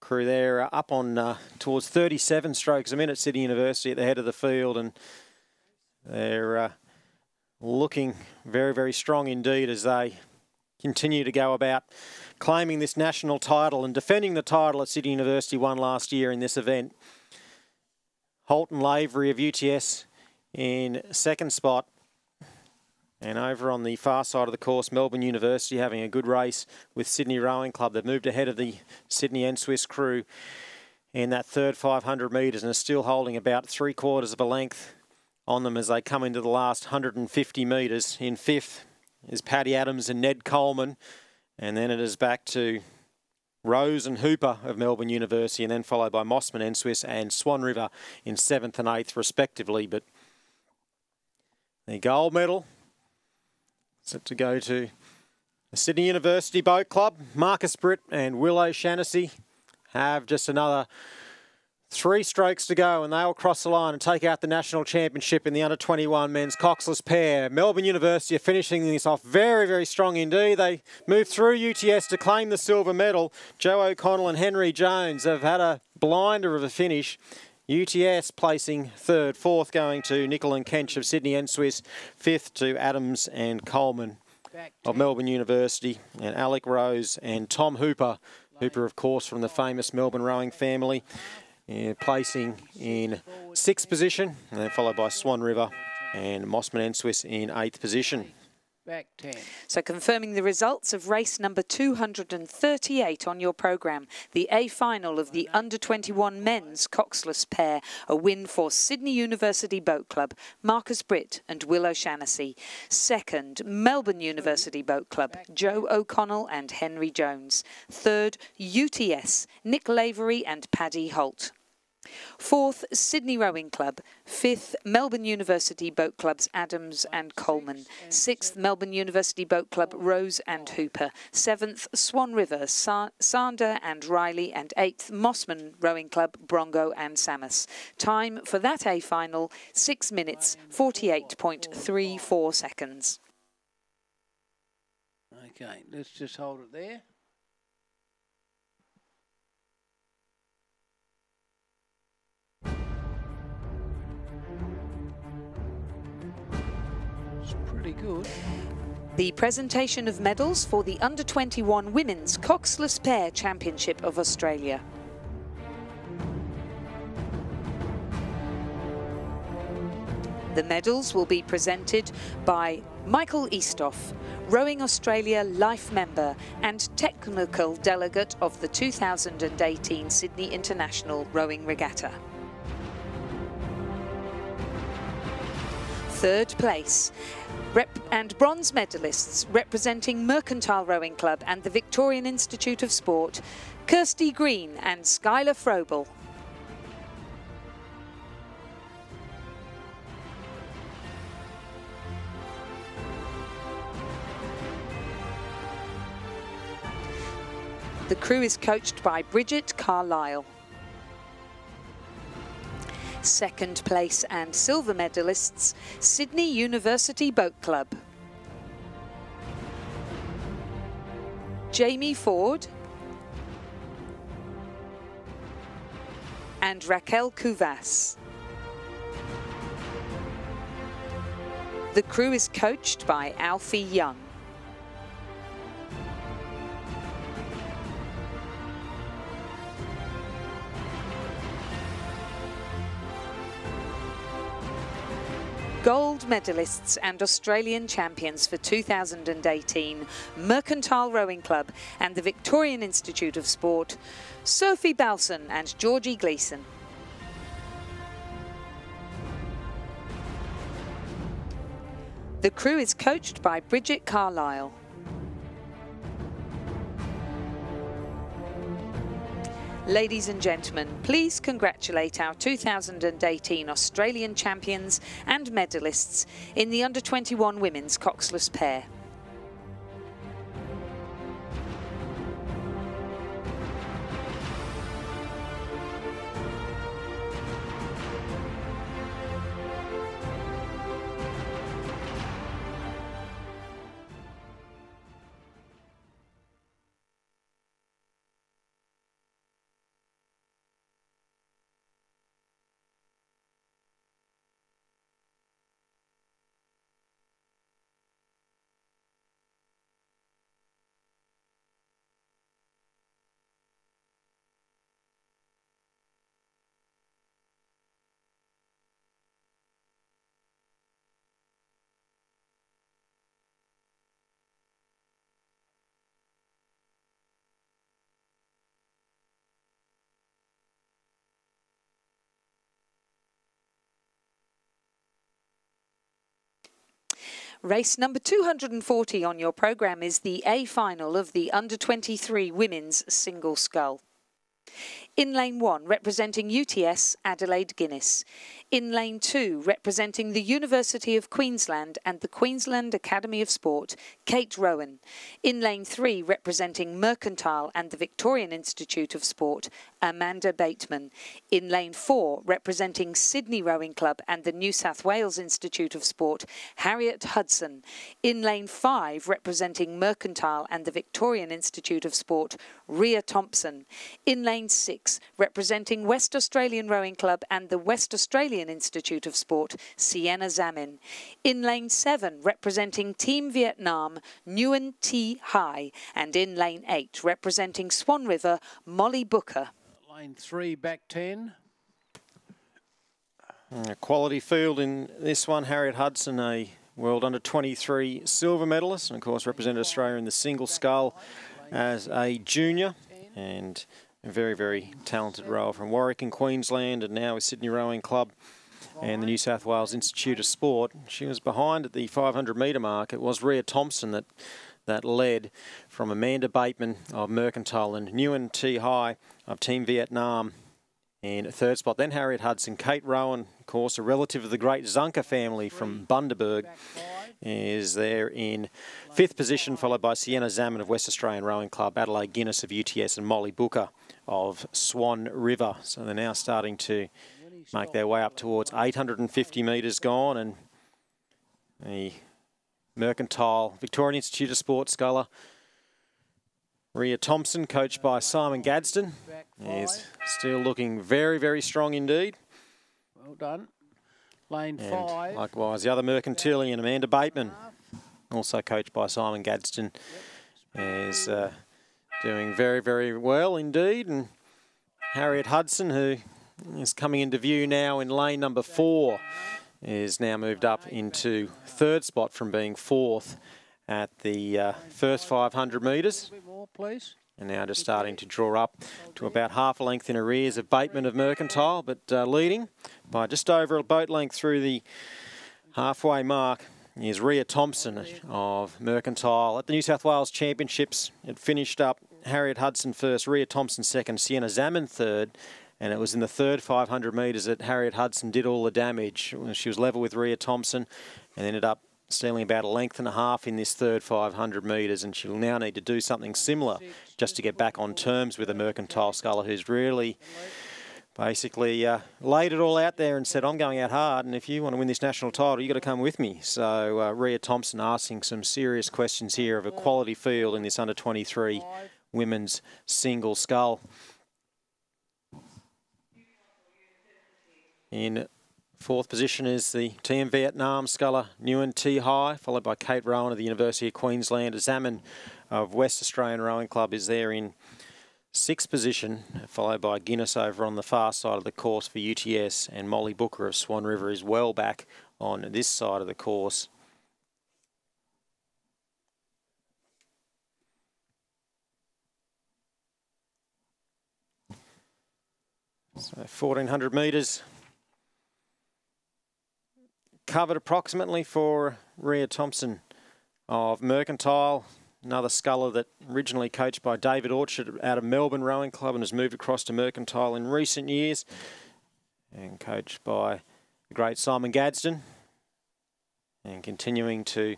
Crew there up on towards 37 strokes a minute, Sydney University at the head of the field, and they're looking very, very strong indeed as they continue to go about claiming this national title and defending the title that Sydney University won last year in this event. Holt and Lavery of UTS in second spot. And over on the far side of the course, Melbourne University having a good race with Sydney Rowing Club. They've moved ahead of the Sydney and Swiss crew in that third 500 metres and are still holding about 3/4 of a length on them as they come into the last 150 metres. In fifth is Paddy Adams and Ned Coleman. And then it is back to Rose and Hooper of Melbourne University, and then followed by Mossman and Swiss and Swan River in 7th and 8th respectively. But the gold medal set to go to the Sydney University Boat Club. Marcus Britt and Will O'Shannessy have just another 3 strokes to go, and they'll cross the line and take out the national championship in the under-21 men's coxless pair. Melbourne University are finishing this off very, very strong indeed. They move through UTS to claim the silver medal. Joe O'Connell and Henry Jones have had a blinder of a finish. UTS placing 3rd, 4th going to Nicol and Kench of Sydney and Swiss, 5th to Adams and Coleman of Melbourne University, and Alec Rose and Tom Hooper. Hooper, of course, from the famous Melbourne rowing family, placing in 6th position, and then followed by Swan River and Mossman and Swiss in 8th position. Back 10. So confirming the results of race number 238 on your programme. The A final of the under-21 men's coxless pair. A win for Sydney University Boat Club, Marcus Britt and Will O'Shannessy. Second, Melbourne University Boat Club, Joe O'Connell and Henry Jones. Third, UTS, Nick Lavery and Paddy Holt. 4th, Sydney Rowing Club. 5th, Melbourne University Boat Club's Adams and Coleman. 6th, Melbourne University Boat Club, Rose and Hooper. 7th, Swan River, Sander and Riley. And 8th, Mossman Rowing Club, Brongo and Samus. Time for that A final, 6 minutes, 48.34 seconds. Okay, let's just hold it there. Pretty good. The presentation of medals for the Under-21 Women's Coxless Pair Championship of Australia. The medals will be presented by Michael Eastoff, Rowing Australia Life Member and Technical Delegate of the 2018 Sydney International Rowing Regatta. 3rd place, and bronze medalists representing Mercantile Rowing Club and the Victorian Institute of Sport, Kirsty Green and Skylar Frobel. The crew is coached by Bridget Carlisle. 2nd place and silver medalists, Sydney University Boat Club. Jamie Ford and Raquel Cuvas. The crew is coached by Alfie Young. Gold medalists and Australian champions for 2018, Mercantile Rowing Club and the Victorian Institute of Sport, Sophie Balson and Georgie Gleeson. The crew is coached by Bridget Carlisle. Ladies and gentlemen, please congratulate our 2018 Australian champions and medalists in the Under-21 Women's Coxless Pair. Race number 240 on your programme is the A final of the Under-23 Women's Single Scull. In lane 1, representing UTS, Adelaide Guinness. In lane 2, representing the University of Queensland and the Queensland Academy of Sport, Kate Rowan. In lane 3, representing Mercantile and the Victorian Institute of Sport, Amanda Bateman. In lane 4, representing Sydney Rowing Club and the New South Wales Institute of Sport, Harriet Hudson. In lane 5, representing Mercantile and the Victorian Institute of Sport, Rhea Thompson. In lane 6, representing West Australian Rowing Club and the West Australian Institute of Sport, Sienna Zamin. In lane 7, representing Team Vietnam, Nguyen Thi Hai. And in lane 8, representing Swan River, Molly Booker. Lane 3, back 10. A quality field in this one. Harriet Hudson, a World Under-23 silver medalist, and of course represented Australia in the single scull as a junior, and a very, very talented rower from Warwick in Queensland, and now with Sydney Rowing Club and the New South Wales Institute of Sport. She was behind at the 500 metre mark. It was Rhea Thompson that led from Amanda Bateman of Mercantile and Nguyen Thi Hai of Team Vietnam in third spot. Then Harriet Hudson. Kate Rowan, of course, a relative of the great Zunker family from Bundaberg, is there in fifth position, followed by Sienna Zamin of West Australian Rowing Club, Adelaide Guinness of UTS and Molly Booker of Swan River. So they're now starting to make their way up towards 850 metres gone, and the Mercantile Victorian Institute of Sport sculler Rhea Thompson, coached by Simon Gadsden, is still looking very, very strong indeed. Well done. Lane And 5. likewise, the other Mercantilian, Amanda Bateman, also coached by Simon Gadsden, is doing very, very well indeed. And Harriet Hudson, who is coming into view now in lane number 4, is now moved up into third spot from being fourth at the first 500 metres. A bit more, please. And now just starting to draw up to about half a length in arrears of Bateman of Mercantile, but leading by just over a boat length through the halfway mark is Rhea Thompson of Mercantile. At the New South Wales Championships, it finished up Harriet Hudson first, Rhea Thompson second, Sienna Zamin third, and it was in the third 500 metres that Harriet Hudson did all the damage. She was level with Rhea Thompson and ended up stealing about a length and a half in this third 500 metres, and she'll now need to do something similar just to get back on terms with a Mercantile sculler who's really basically laid it all out there and said, I'm going out hard, and if you want to win this national title, you've got to come with me. So Rhea Thompson asking some serious questions here of a quality field in this under-23 women's single scull. In fourth position is the Team Vietnam sculler Nguyen Thi Hai, followed by Kate Rowan of the University of Queensland. Zamin of West Australian Rowing Club is there in sixth position, followed by Guinness over on the far side of the course for UTS, and Molly Booker of Swan River is well back on this side of the course. So 1,400 metres covered approximately for Rhea Thompson of Mercantile, another sculler that originally coached by David Orchard out of Melbourne Rowing Club and has moved across to Mercantile in recent years, and coached by the great Simon Gadsden, and continuing to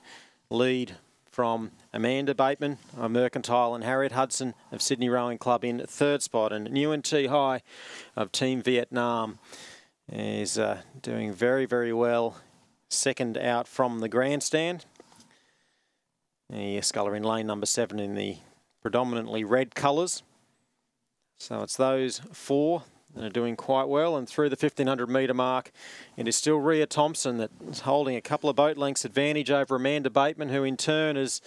lead from Amanda Bateman of Mercantile and Harriet Hudson of Sydney Rowing Club in third spot, and Nguyen Thi Hai of Team Vietnam is doing very, very well. Second out from the grandstand. The sculler in lane number 7 in the predominantly red colours. So it's those four that are doing quite well. And through the 1,500 metre mark, it is still Rhea Thompson that is holding a couple of boat lengths advantage over Amanda Bateman, who in turn has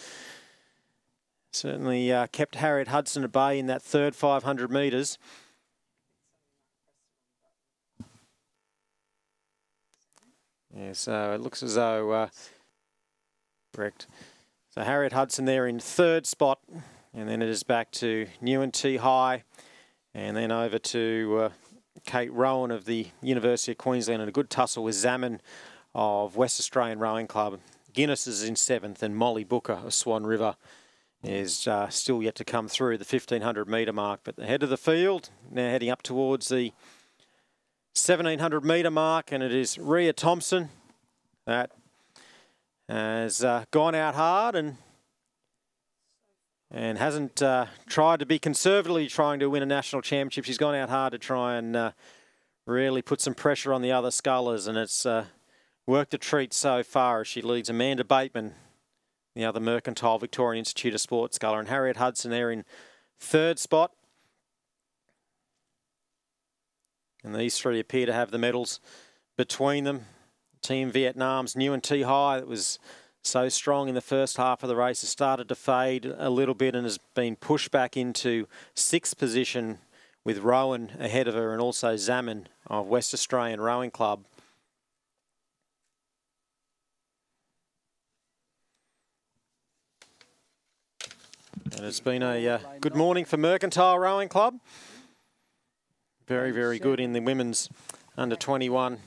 certainly kept Harriet Hudson at bay in that third 500 metres. Yeah, so it looks as though, correct. So Harriet Hudson there in third spot, and then it is back to Nguyen Thi Hai, and then over to Kate Rowan of the University of Queensland, and a good tussle with Zamin of West Australian Rowing Club. Guinness is in 7th, and Molly Booker of Swan River is still yet to come through the 1,500 metre mark. But the head of the field, now heading up towards the 1,700 metre mark, and it is Rhea Thompson that has gone out hard and hasn't tried to be conservatively trying to win a national championship. She's gone out hard to try and really put some pressure on the other scullers, and it's worked a treat so far as she leads Amanda Bateman, the other Mercantile Victorian Institute of Sport sculler, and Harriet Hudson there in 3rd spot. And these three appear to have the medals between them. Team Vietnam's Nguyen Thi Hai, that was so strong in the first half of the race, has started to fade a little bit and has been pushed back into 6th position with Rowan ahead of her, and also Zaman of West Australian Rowing Club. And it's been a good morning for Mercantile Rowing Club. Very, very good in the women's under-21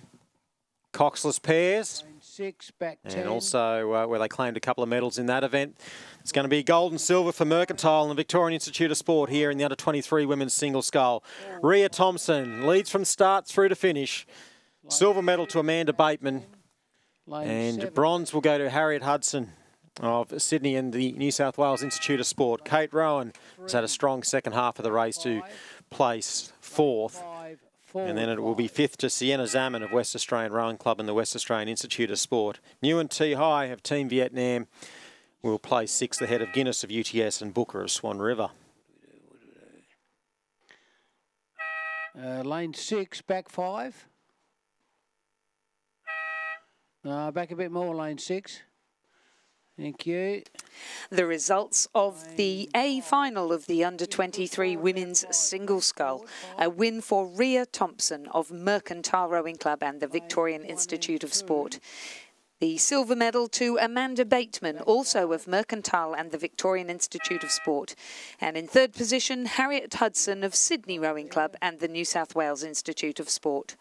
coxless pairs. 6, back 10. And also where they claimed a couple of medals in that event. It's going to be gold and silver for Mercantile and the Victorian Institute of Sport here in the under-23 women's single scull. Rhea Thompson leads from start through to finish. Silver medal to Amanda Bateman. And bronze will go to Harriet Hudson of Sydney and the New South Wales Institute of Sport. Kate Rowan has had a strong second half of the race to place 4th. And then it will be 5th to Sienna Zaman of West Australian Rowing Club and the West Australian Institute of Sport. Nguyen Thi Hai of Team Vietnam will place 6th ahead of Guinness of UTS and Booker of Swan River. Lane 6, back 5. Back a bit more, lane 6. Thank you. The results of the A final of the under-23 women's single scull. A win for Rhea Thompson of Mercantile Rowing Club and the Victorian Institute of Sport. The silver medal to Amanda Bateman, also of Mercantile and the Victorian Institute of Sport. And in 3rd position, Harriet Hudson of Sydney Rowing Club and the New South Wales Institute of Sport.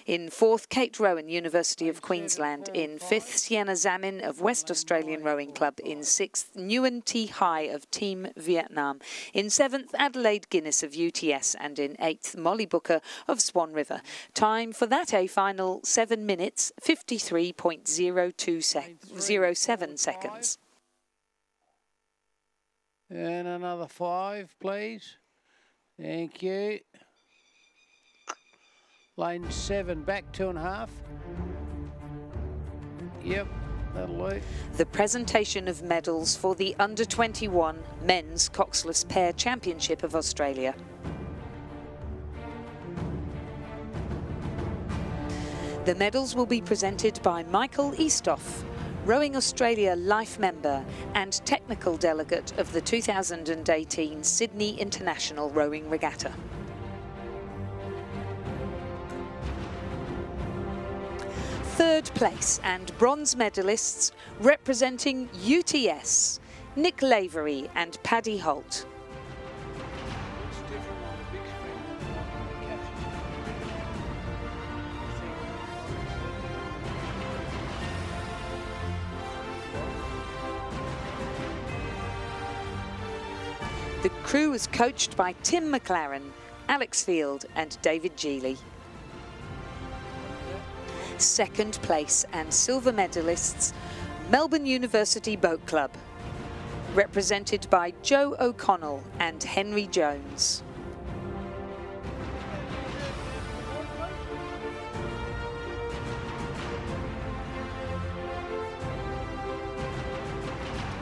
In 4th, Kate Rowan, University of Queensland. In 5th, Sienna Zaman of West Australian Rowing Club. In 6th, Nguyen Thi Hai of Team Vietnam. In 7th, Adelaide Guinness of UTS. And in 8th, Molly Booker of Swan River. Time for that A final, 7 minutes, 53.07 seconds. And another 5, please. Thank you. Lane 7, back 2.5. Yep, that'll do. The presentation of medals for the Under-21 Men's Coxless Pair Championship of Australia. The medals will be presented by Michael Eastoff, Rowing Australia Life Member and Technical Delegate of the 2018 Sydney International Rowing Regatta. Third place and bronze medalists representing UTS, Nick Lavery and Paddy Holt. The crew is coached by Tim McLaren, Alex Field and David Geely. Second place and silver medalists, Melbourne University Boat Club, represented by Joe O'Connell and Henry Jones.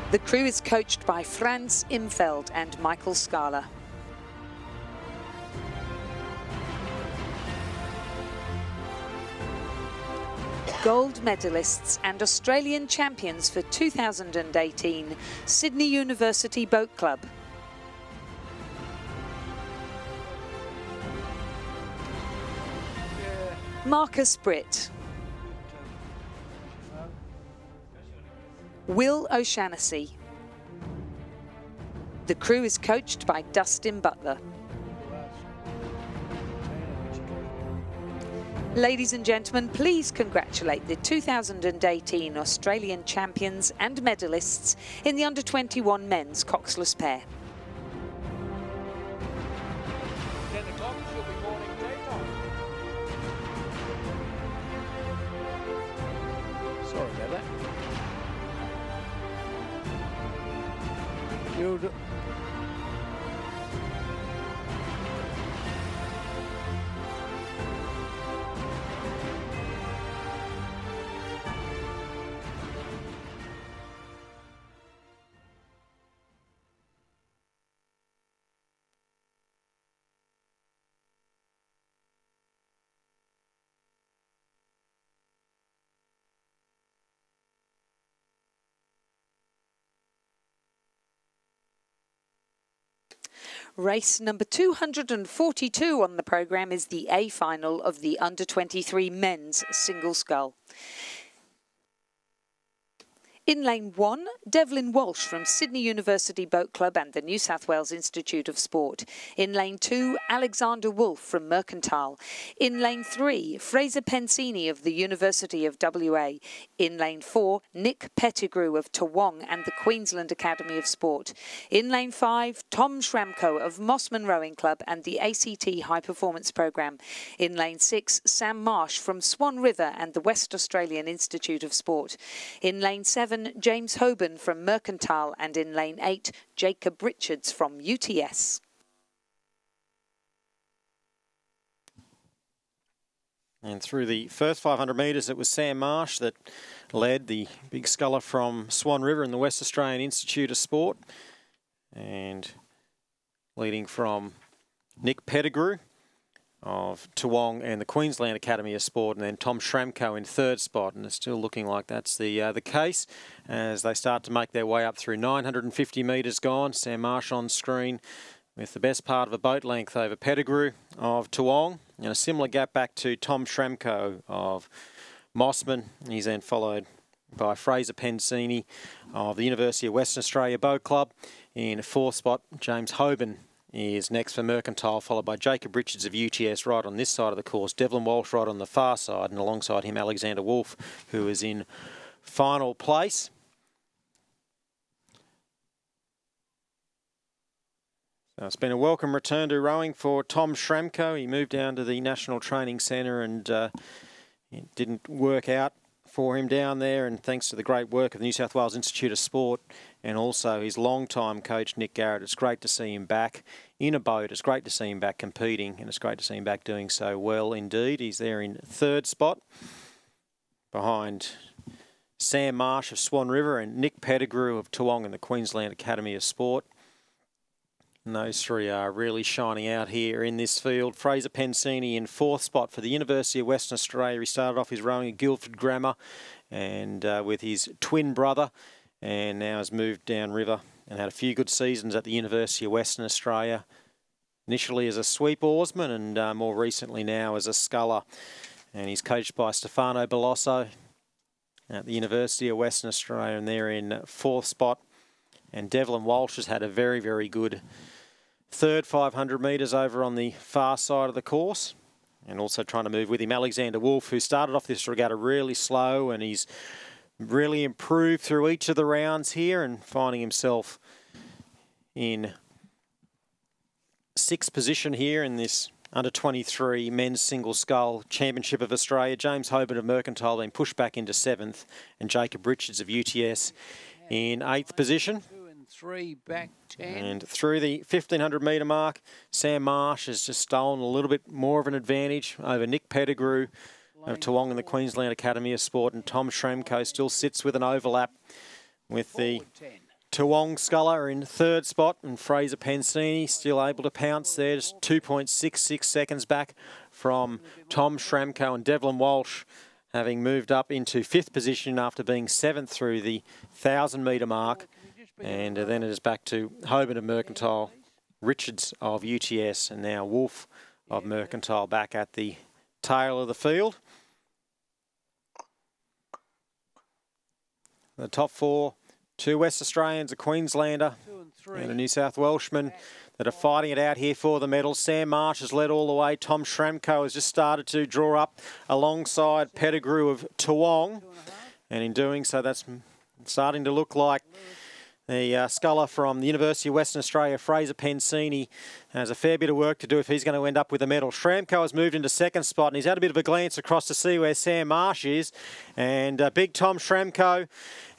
The crew is coached by Franz Imfeld and Michael Scala. Gold medalists and Australian champions for 2018, Sydney University Boat Club. Marcus Britt. Will O'Shannessy. The crew is coached by Dustin Butler. Ladies and gentlemen, please congratulate the 2018 Australian champions and medalists in the under-21 men's coxless pair. 10 o'clock she'll be morning daytime. Sorry about that. You'll do. Race number 242 on the programme is the A final of the under-23 men's single scull. In lane 1, Devlin Walsh from Sydney University Boat Club and the New South Wales Institute of Sport. In lane 2, Alexander Wolf from Mercantile. In lane 3, Fraser Pensini of the University of WA. In lane 4, Nick Pettigrew of Toowong and the Queensland Academy of Sport. In lane 5, Tom Schramko of Mossman Rowing Club and the ACT High Performance Programme. In lane 6, Sam Marsh from Swan River and the West Australian Institute of Sport. In lane 7, James Hoban from Mercantile, and in lane 8, Jacob Richards from UTS. And through the first 500 metres, it was Sam Marsh that led, the big sculler from Swan River in the West Australian Institute of Sport. And leading from Nick Pettigrew of Toowong and the Queensland Academy of Sport, and then Tom Schramko in third spot, and it's still looking like that's the case as they start to make their way up through 950 metres gone. Sam Marsh on screen with the best part of a boat length over Pettigrew of Toowong, and a similar gap back to Tom Schramko of Mossman. He's then followed by Fraser Pensini of the University of Western Australia Boat Club. In fourth spot, James Hoban is next for Mercantile, followed by Jacob Richards of UTS right on this side of the course, Devlin Walsh right on the far side, and alongside him Alexander Wolf, who is in final place. So it's been a welcome return to rowing for Tom Schramko. He moved down to the National Training Centre and it didn't work out for him down there, and thanks to the great work of the New South Wales Institute of Sport and also his long-time coach Nick Garrett, it's great to see him back in a boat. It's great to see him back competing, and it's great to see him back doing so well indeed. He's there in third spot behind Sam Marsh of Swan River and Nick Pettigrew of Toowong and the Queensland Academy of Sport. And those three are really shining out here in this field. Fraser Pensini in fourth spot for the University of Western Australia. He started off his rowing at Guildford Grammar and with his twin brother, and now has moved downriver and had a few good seasons at the University of Western Australia. Initially as a sweep oarsman and more recently now as a sculler. And he's coached by Stefano Belosso at the University of Western Australia, and they're in fourth spot. And Devlin Walsh has had a very, very good third 500 metres over on the far side of the course, and also trying to move with him Alexander Wolf, who started off this regatta really slow, and he's really improved through each of the rounds here and finding himself in sixth position here in this under-23 men's single scull championship of Australia. James Hoban of Mercantile being pushed back into seventh, and Jacob Richards of UTS in eighth position. 3 back 10. And through the 1500 metre mark, Sam Marsh has just stolen a little bit more of an advantage over Nick Pettigrew of Toowong and the Queensland Academy of Sport, and Tom Schramko still sits with an overlap with the Toowong sculler in third spot, and Fraser Pensini still able to pounce there, just 2.66 seconds back from Tom Schramko, and Devlin Walsh having moved up into fifth position after being seventh through the 1000 metre mark. And then it is back to Hoban of Mercantile, Richards of UTS, and now Wolf of Mercantile back at the tail of the field. The top four, two West Australians, a Queenslander, And the New South Welshmen that are fighting it out here for the medal. Sam Marsh has led all the way. Tom Schramko has just started to draw up alongside Pettigrew of Toowong. And in doing so, that's starting to look like the sculler from the University of Western Australia, Fraser Pensini, has a fair bit of work to do if he's going to end up with a medal. Schramko has moved into second spot, and he's had a bit of a glance across to see where Sam Marsh is. And big Tom Schramko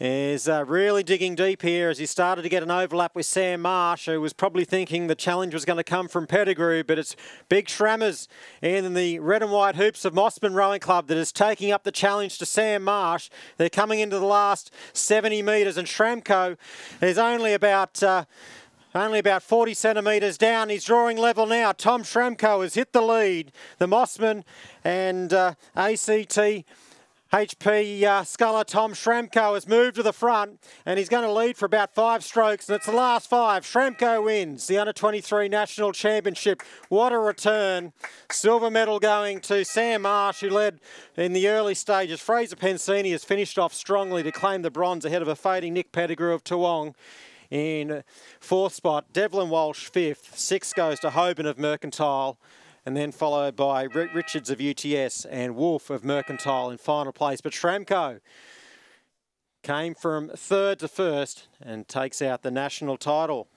is really digging deep here as he started to get an overlap with Sam Marsh, who was probably thinking the challenge was going to come from Pettigrew, but it's big Schrammers in the red and white hoops of Mossman Rowing Club that is taking up the challenge to Sam Marsh. They're coming into the last 70 metres, and Schramko is only about 40 centimetres down. He's drawing level now. Tom Schramko has hit the lead. The Mossman and ACT HP sculler Tom Schramko has moved to the front, and he's going to lead for about 5 strokes, and it's the last 5. Schramko wins the Under-23 National Championship. What a return. Silver medal going to Sam Marsh, who led in the early stages. Fraser Pensini has finished off strongly to claim the bronze ahead of a fading Nick Pettigrew of Toowong in 4th spot. Devlin Walsh 5th. 6th goes to Hoban of Mercantile, and then followed by Richards of UTS and Wolf of Mercantile in final place. But Schramko came from 3rd to 1st and takes out the national title.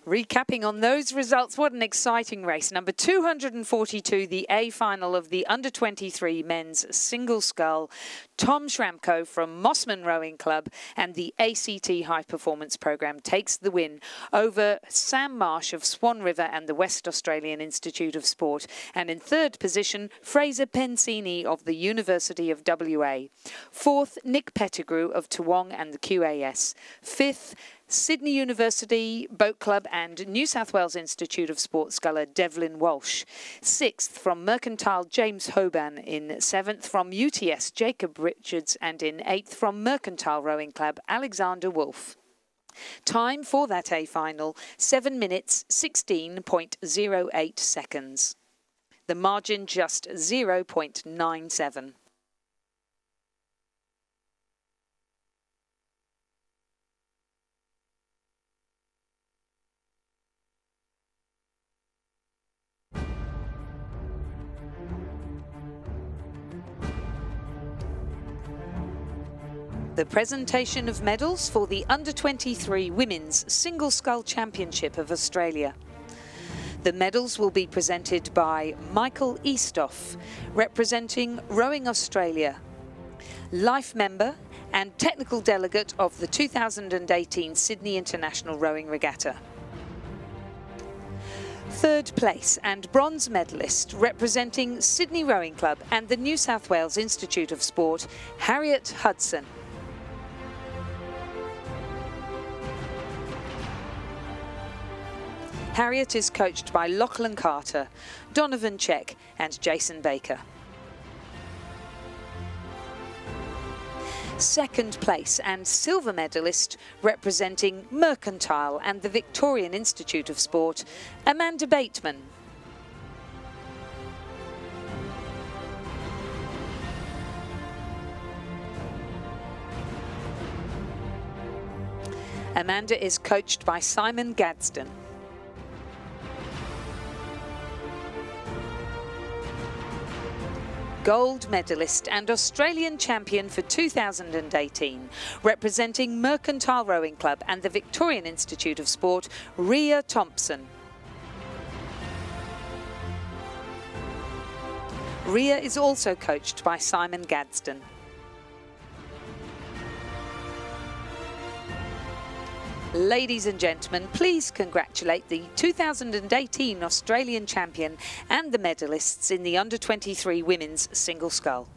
Recapping on those results, what an exciting race. Number 242, the A final of the Under-23 men's single scull. Tom Schramko from Mossman Rowing Club and the ACT High Performance Programme takes the win over Sam Marsh of Swan River and the West Australian Institute of Sport. And in 3rd position, Fraser Pensini of the University of WA. 4th, Nick Pettigrew of Toowong and the QAS. 5th, Sydney University Boat Club and New South Wales Institute of Sport sculler Devlin Walsh. 6th from Mercantile James Hoban. In 7th from UTS Jacob Richards, and in 8th from Mercantile Rowing Club Alexander Wolf. Time for that A final, 7 minutes 16.08 seconds. The margin just 0.97. The presentation of medals for the Under-23 Women's Single Scull Championship of Australia. The medals will be presented by Michael Eastoff, representing Rowing Australia, life member and technical delegate of the 2018 Sydney International Rowing Regatta. 3rd place and bronze medalist representing Sydney Rowing Club and the New South Wales Institute of Sport, Harriet Hudson. Harriet is coached by Lachlan Carter, Donovan Check and Jason Baker. 2nd place and silver medalist representing Mercantile and the Victorian Institute of Sport, Amanda Bateman. Amanda is coached by Simon Gadsden. Gold medalist and Australian champion for 2018, representing Mercantile Rowing Club and the Victorian Institute of Sport, Rhea Thompson. Rhea is also coached by Simon Gadsden. Ladies and gentlemen, please congratulate the 2018 Australian champion and the medalists in the Under-23 Women's Single Scull.